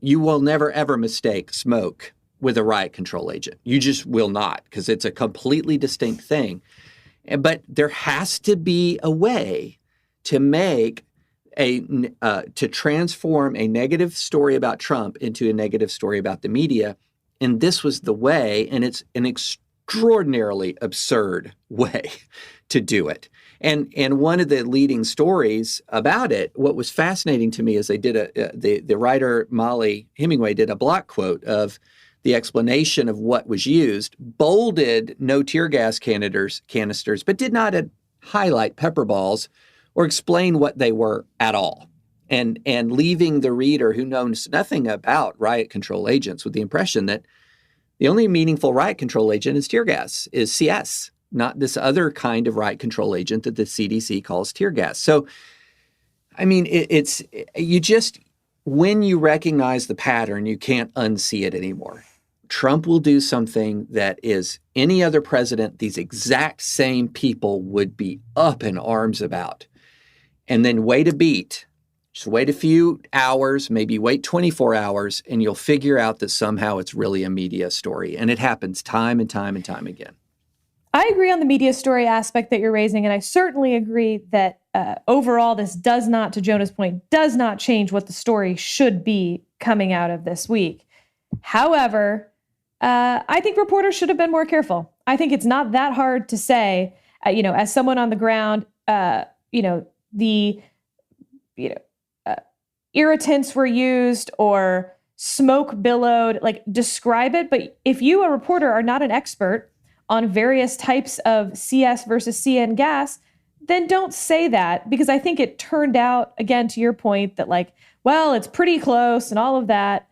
you will never, ever mistake smoke with a riot control agent. You just will not, because it's a completely distinct thing. But there has to be a way to make to transform a negative story about Trump into a negative story about the media. And this was the way, and it's an extraordinarily absurd way to do it. And one of the leading stories about it, what was fascinating to me is they did the writer Molly Hemingway did a block quote of the explanation of what was used, bolded no tear gas canisters, but did not highlight pepper balls or explain what they were at all. And leaving the reader who knows nothing about riot control agents with the impression that the only meaningful riot control agent is tear gas, is CS, not this other kind of riot control agent that the CDC calls tear gas. So, I mean, when you recognize the pattern, you can't unsee it anymore. Trump will do something that is any other president, these exact same people would be up in arms about. And then wait a beat. Just wait a few hours, maybe wait 24 hours, and you'll figure out that somehow it's really a media story. And it happens time and time and time again. I agree on the media story aspect that you're raising, and I certainly agree that overall this does not, to Jonah's point, does not change what the story should be coming out of this week. However, I think reporters should have been more careful. I think it's not that hard to say, as someone on the ground, the irritants were used or smoke billowed, like describe it. But if you, a reporter, are not an expert on various types of CS versus CN gas, then don't say that, because I think it turned out, again, to your point, that it's pretty close and all of that.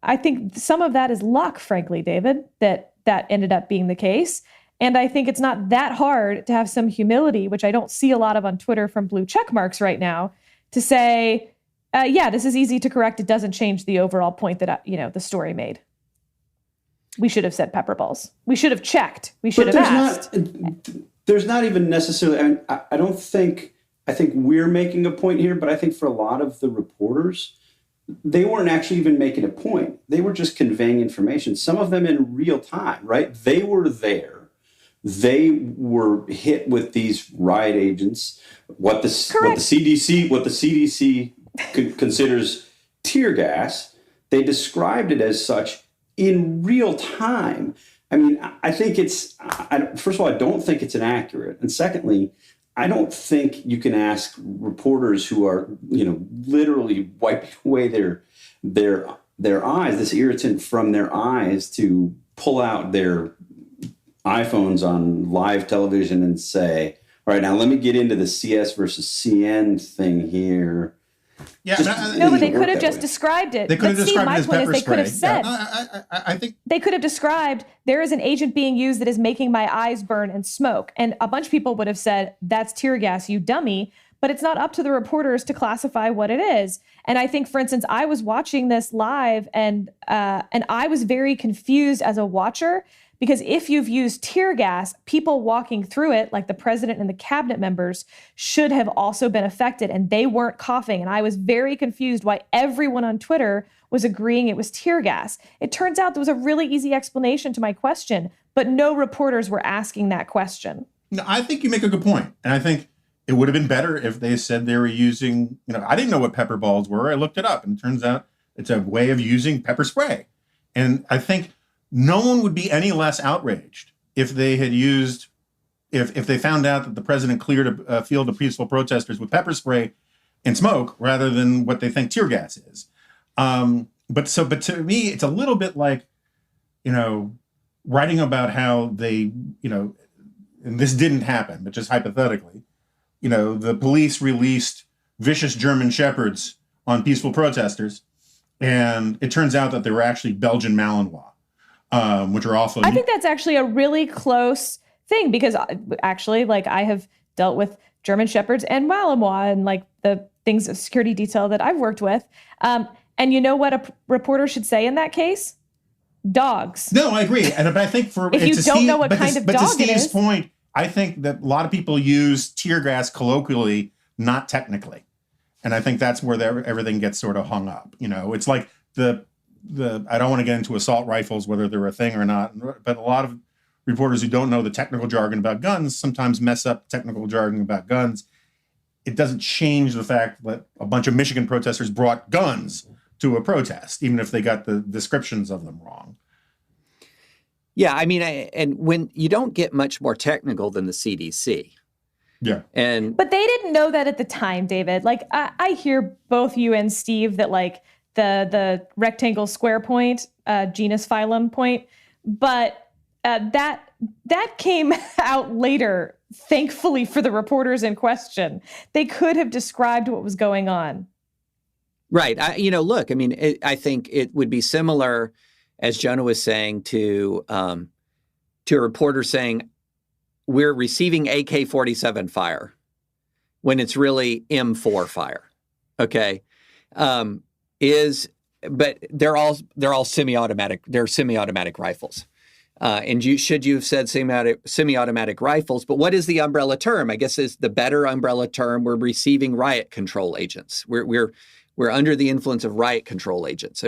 I think some of that is luck, frankly, David, that ended up being the case. And I think it's not that hard to have some humility, which I don't see a lot of on Twitter from blue check marks right now, to say, this is easy to correct. It doesn't change the overall point that, the story made. We should have said pepper balls. We should have checked. We should have asked. There's not even necessarily, I think we're making a point here, but I think for a lot of the reporters, they weren't actually even making a point. They were just conveying information, some of them in real time, right? They were there. They were hit with these riot agents, what the CDC considers tear gas. They described it as such in real time. I mean, I think first of all, I don't think it's inaccurate. And secondly, I don't think you can ask reporters who are, literally wiping away their eyes, this irritant from their eyes, to pull out their iPhones on live television and say, all right, now let me get into the CS versus CN thing here. Yeah, but they could have just described it. They could have described it as pepper spray. They could have said, I think they could have described, there is an agent being used that is making my eyes burn and smoke. And a bunch of people would have said, that's tear gas, you dummy. But it's not up to the reporters to classify what it is. And I think, for instance, I was watching this live and I was very confused as a watcher, because if you've used tear gas, people walking through it, like the president and the cabinet members, should have also been affected, and they weren't coughing. And I was very confused why everyone on Twitter was agreeing it was tear gas. It turns out there was a really easy explanation to my question, but no reporters were asking that question. No, I think you make a good point. And I think it would have been better if they said they were using, I didn't know what pepper balls were. I looked it up, and it turns out it's a way of using pepper spray. And I think no one would be any less outraged if they had used, if they found out that the president cleared a field of peaceful protesters with pepper spray and smoke rather than what they think tear gas is. But to me, it's a little bit like, writing about how they, and this didn't happen, but just hypothetically, the police released vicious German shepherds on peaceful protesters, and it turns out that they were actually Belgian Malinois. Which are also... I think that's actually a really close thing, because actually, I have dealt with German Shepherds and Malinois and the things of security detail that I've worked with. And you know what a reporter should say in that case? Dogs. No, I agree. But I think if you don't know what kind of dog it is... But to Steve's point, I think that a lot of people use tear gas colloquially, not technically. And I think that's where everything gets sort of hung up. It's like I don't want to get into assault rifles, whether they're a thing or not, but a lot of reporters who don't know the technical jargon about guns sometimes mess up technical jargon about guns. It doesn't change the fact that a bunch of Michigan protesters brought guns to a protest, even if they got the descriptions of them wrong. Yeah, and when you don't get much more technical than the CDC. Yeah. But they didn't know that at the time, David. I hear both you and Steve that the rectangle square point, genus phylum point, but that came out later, thankfully for the reporters in question. They could have described what was going on. Right. I think it would be similar, as Jonah was saying, to a reporter saying, we're receiving AK-47 fire when it's really M4 fire. Okay. But they're all semi-automatic. They're semi-automatic rifles. And should you have said semi-automatic rifles? But what is the umbrella term? I guess is the better umbrella term. We're receiving riot control agents. We're under the influence of riot control agents.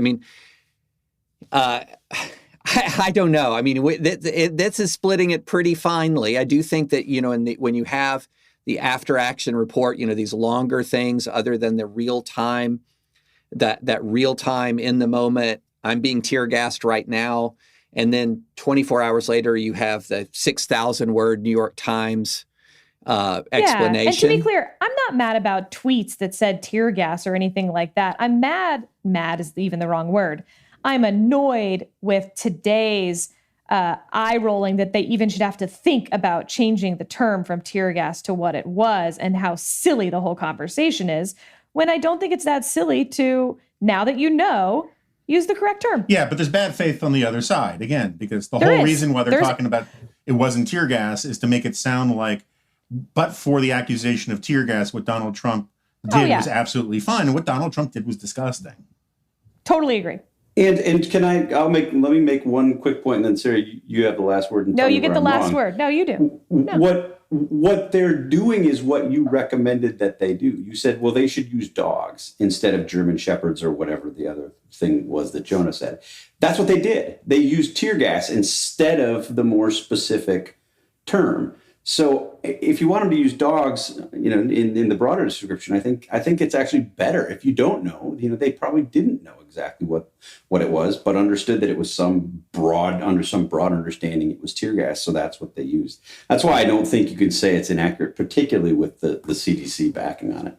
I I don't know. I mean, this is splitting it pretty finely. I do think that, when you have the after action report, these longer things other than the real time, that real time in the moment, I'm being tear gassed right now. And then 24 hours later, you have the 6,000 word New York Times explanation. Yeah. And to be clear, I'm not mad about tweets that said tear gas or anything like that. I'm mad is even the wrong word. I'm annoyed with today's eye rolling that they even should have to think about changing the term from tear gas to what it was, and how silly the whole conversation is, when I don't think it's that silly to, now that use the correct term. Yeah, but there's bad faith on the other side, again, because the whole reason why they're talking about it wasn't tear gas is to make it sound like, but for the accusation of tear gas, what Donald Trump did was absolutely fine, and what Donald Trump did was disgusting. Totally agree. And let me make one quick point, and then Sarah, you have the last word. No, you get the last word. No, you do. No. What they're doing is what you recommended that they do. You said, well, they should use dogs instead of German shepherds or whatever the other thing was that Jonah said. That's what they did. They used tear gas instead of the more specific term. So if you want them to use dogs, in the broader description, I think it's actually better. If you don't know, they probably didn't know exactly what it was, but understood that it was under some broad understanding it was tear gas. So that's what they used. That's why I don't think you can say it's inaccurate, particularly with the CDC backing on it.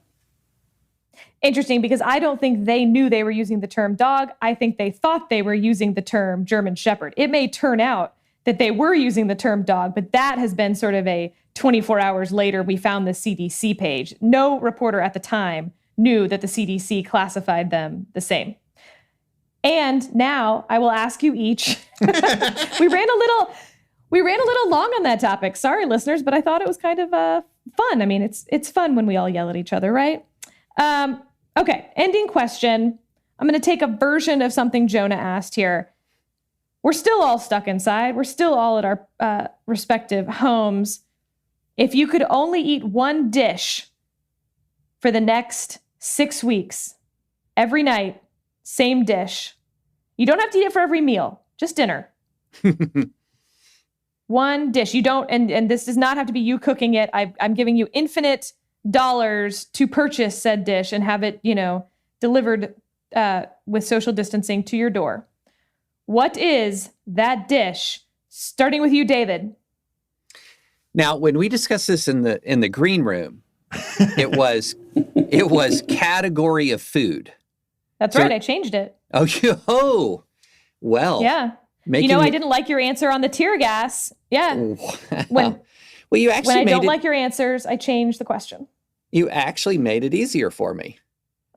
Interesting, because I don't think they knew they were using the term dog. I think they thought they were using the term German shepherd. It may turn out that they were using the term dog, but that has been sort of a 24 hours later, we found the CDC page. No reporter at the time knew that the CDC classified them the same. And now I will ask you each. we ran a little long on that topic. Sorry, listeners, but I thought it was kind of fun. I mean, it's fun when we all yell at each other, right? Okay, ending question. I'm going to take a version of something Jonah asked here. We're still all stuck inside. We're still all at our respective homes. If you could only eat one dish for the next 6 weeks, every night, same dish. You don't have to eat it for every meal, just dinner. One dish. You don't, and this does not have to be you cooking it. I'm giving you infinite dollars to purchase said dish and have it, delivered with social distancing to your door. What is that dish? Starting with you, David. Now, when we discussed this in the green room, it was category of food. That's right. I changed it. Oh, well. Yeah. I didn't like your answer on the tear gas. Yeah. When I don't like your answers, I change the question. You actually made it easier for me.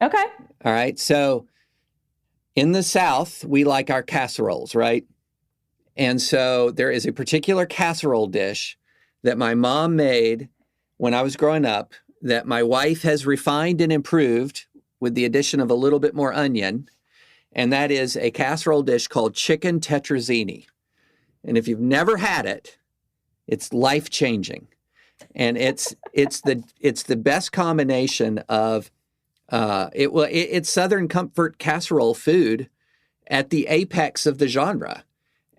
Okay. All right. So in the South, we like our casseroles, right? And so there is a particular casserole dish that my mom made when I was growing up that my wife has refined and improved with the addition of a little bit more onion. And that is a casserole dish called chicken tetrazzini. And if you've never had it, it's life-changing. And it's the best combination of it's Southern comfort casserole food at the apex of the genre.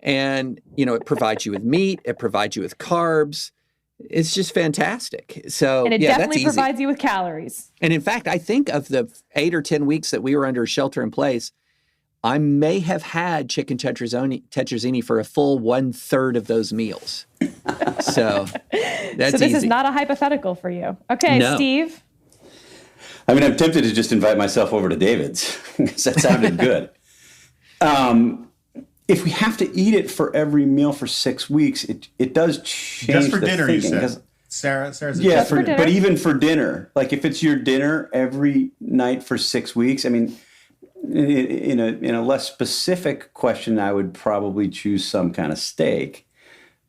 And, it provides you with meat. It provides you with carbs. It's just fantastic. So, and it definitely provides you with calories. And in fact, I think of the 8 or 10 weeks that we were under shelter in place, I may have had chicken tetrazzini for a full 1/3 of those meals. So that's So this easy. is not a hypothetical for you. Okay, No. Steve. I mean, I'm tempted to just invite myself over to David's because that sounded good. If we have to eat it for every meal for 6 weeks, it does change Just for the dinner, thinking. you said. Sarah's Yeah, for dinner. but even for dinner, like if it's your dinner every night for 6 weeks, I mean, in a less specific question, I would probably choose some kind of steak.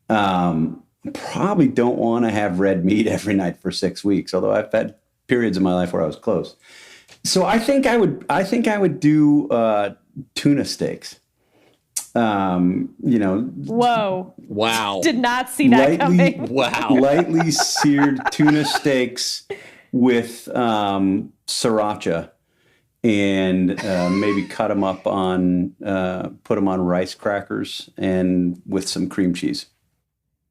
Probably don't want to have red meat every night for 6 weeks, although I've had periods in my life where I was close. So I think I would do tuna steaks. Whoa. Wow. Did not see that coming. Wow. Lightly seared tuna steaks with sriracha and maybe cut them up on, put them on rice crackers and with some cream cheese.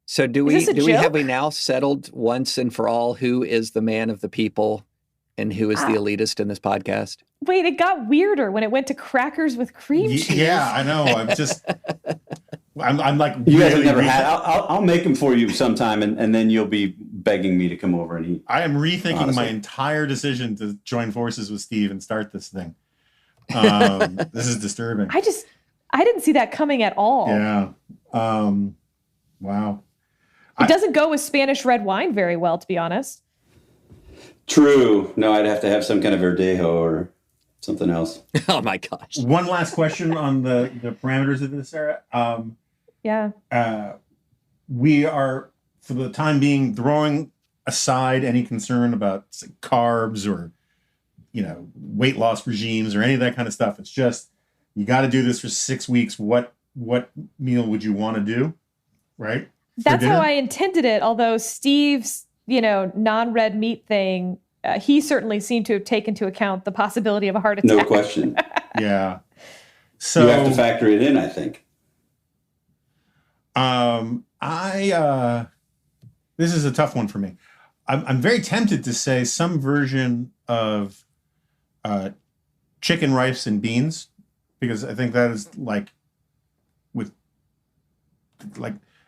So have we now settled once and for all who is the man of the people and who is the elitist in this podcast? Wait, it got weirder when it went to crackers with cream cheese. Yeah, I know. I'm like, you guys have never had. I'll make them for you sometime, and then you'll be begging me to come over and eat. I am rethinking my entire decision to join forces with Steve and start this thing. This is disturbing. I didn't see that coming at all. Yeah. Wow. It doesn't go with Spanish red wine very well, to be honest. True. No, I'd have to have some kind of Verdejo or something else. Oh my gosh. One last question on the parameters of this, Sarah. We are, for the time being, throwing aside any concern about carbs or, weight loss regimes or any of that kind of stuff. It's just, you got to do this for 6 weeks. What meal would you want to do? Right? That's how I intended it. Although Steve's, non-red meat thing, he certainly seemed to have taken into account the possibility of a heart attack. No question. Yeah. So you have to factor it in, I think. This is a tough one for me. I'm very tempted to say some version of chicken, rice, and beans, because I think that is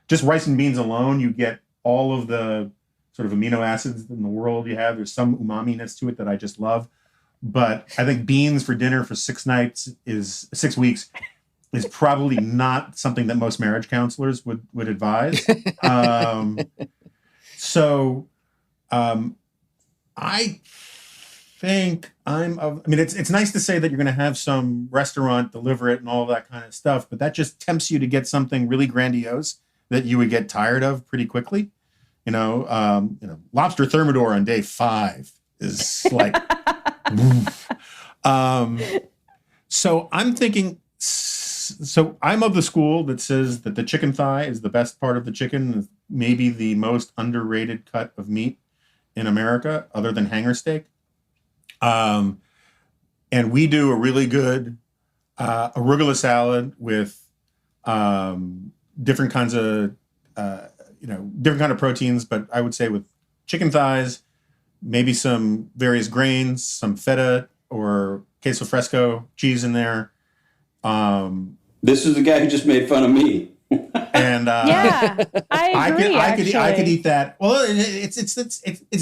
just rice and beans alone, you get all of the sort of amino acids in the world you have. There's some umami-ness to it that I just love. But I think beans for dinner for 6 weeks is probably not something that most marriage counselors would advise. I think it's nice to say that you're going to have some restaurant deliver it and all that kind of stuff, but that just tempts you to get something really grandiose that you would get tired of pretty quickly. Lobster thermidor on day 5 is like, so I'm thinking, I'm of the school that says that the chicken thigh is the best part of the chicken, maybe the most underrated cut of meat in America, other than hanger steak. And we do a really good arugula salad with different kinds of different kind of proteins, but I would say with chicken thighs, maybe some various grains, some feta or queso fresco cheese in there. This is the guy who just made fun of me. And I agree. I could eat that. Well, it's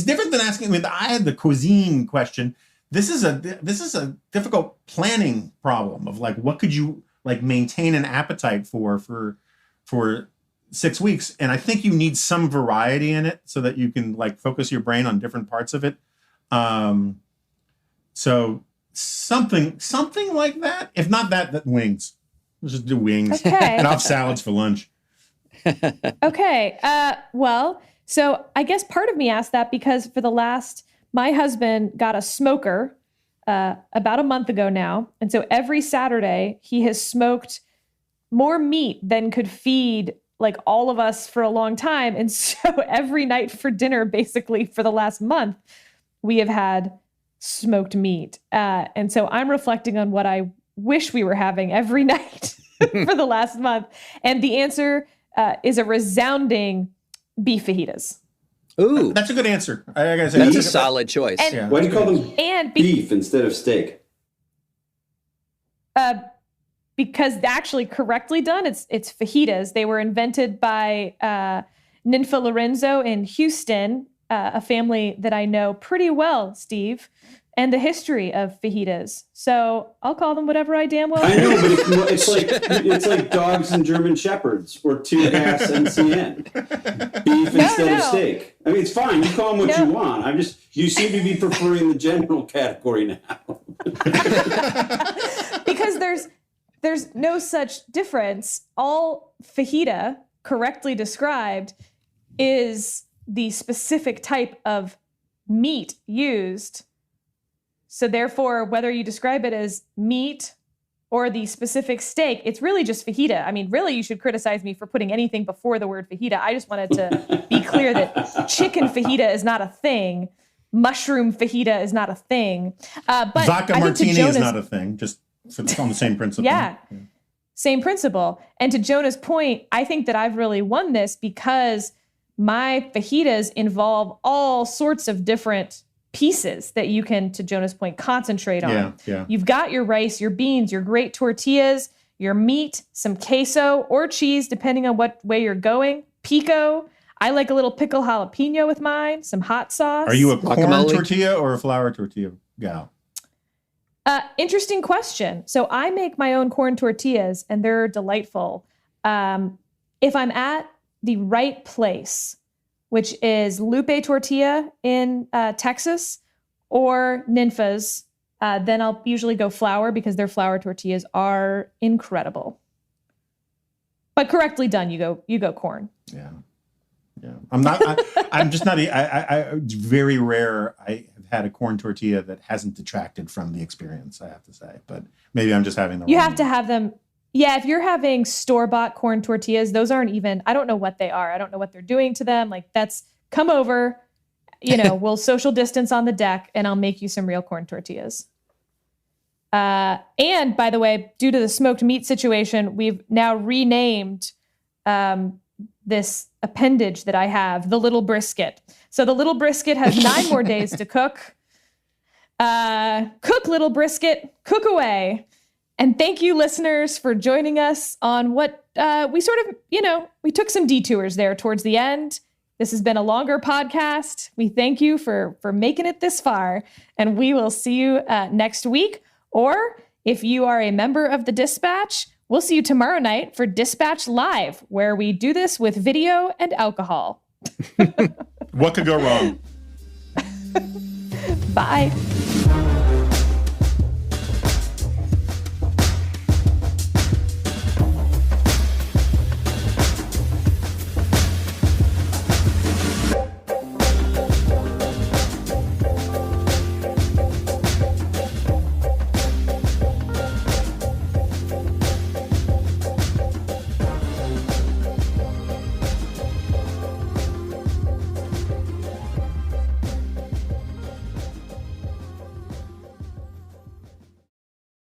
different than asking. I had the cuisine question. This is a difficult planning problem of what could you maintain an appetite for 6 weeks, and I think you need some variety in it so that you can focus your brain on different parts of it. So something like that. If not that, then wings. Let's just do wings. Okay. And I'll have salads for lunch. Okay. So I guess part of me asked that because my husband got a smoker about a month ago now, and so every Saturday he has smoked more meat than could feed all of us for a long time. And so every night for dinner, basically for the last month, we have had smoked meat. And so I'm reflecting on what I wish we were having every night for the last month. And the answer is a resounding beef fajitas. Ooh, that's a good answer. I gotta say, that's a solid choice. And, why do you call them beef instead of steak? Because actually correctly done, it's fajitas. They were invented by Ninfa Lorenzo in Houston, a family that I know pretty well, Steve, and the history of fajitas. So I'll call them whatever I damn well. I know, but it's like dogs and German shepherds or 2.5 NCN. Beef instead of steak. I mean, it's fine. You call them what you want. You seem to be preferring the general category now. Because there's no such difference. All fajita, correctly described, is the specific type of meat used. So therefore, whether you describe it as meat or the specific steak, it's really just fajita. I mean, really, you should criticize me for putting anything before the word fajita. I just wanted to be clear that chicken fajita is not a thing. mushroom fajita is not a thing. But vodka I think martini Jonah's, is not a thing, just on the same principle. Yeah. Same principle. And to Jonah's point, I think that I've really won this because my fajitas involve all sorts of different pieces that you can, to Jonah's point, concentrate on. Yeah. You've got your rice, your beans, your great tortillas, your meat, some queso or cheese, depending on what way you're going. Pico. I like a little pickle jalapeno with mine, some hot sauce. Are you a corn Guacamole? tortilla or a flour tortilla gal? Interesting question. So I make my own corn tortillas and they're delightful. If I'm at the right place, which is Lupe Tortilla in Texas or Ninfa's, then I'll usually go flour because their flour tortillas are incredible. But correctly done, you go corn. Yeah. I'm just not. It's very rare. I have had a corn tortilla that hasn't detracted from the experience, I have to say. But maybe I'm just having the. You wrong have to have them. Yeah, if you're having store-bought corn tortillas, those aren't even. I don't know what they are. I don't know what they're doing to them. Like that's come over. We'll social distance on the deck, and I'll make you some real corn tortillas. And by the way, due to the smoked meat situation, we've now renamed this appendage that I have, the little brisket. So the little brisket has 9 more days to cook. Cook, little brisket, cook away. And thank you, listeners, for joining us on what we sort of, we took some detours there towards the end. This has been a longer podcast. We thank you for making it this far, and we will see you next week. Or if you are a member of the Dispatch, we'll see you tomorrow night for Dispatch Live, where we do this with video and alcohol. What could go wrong? Bye.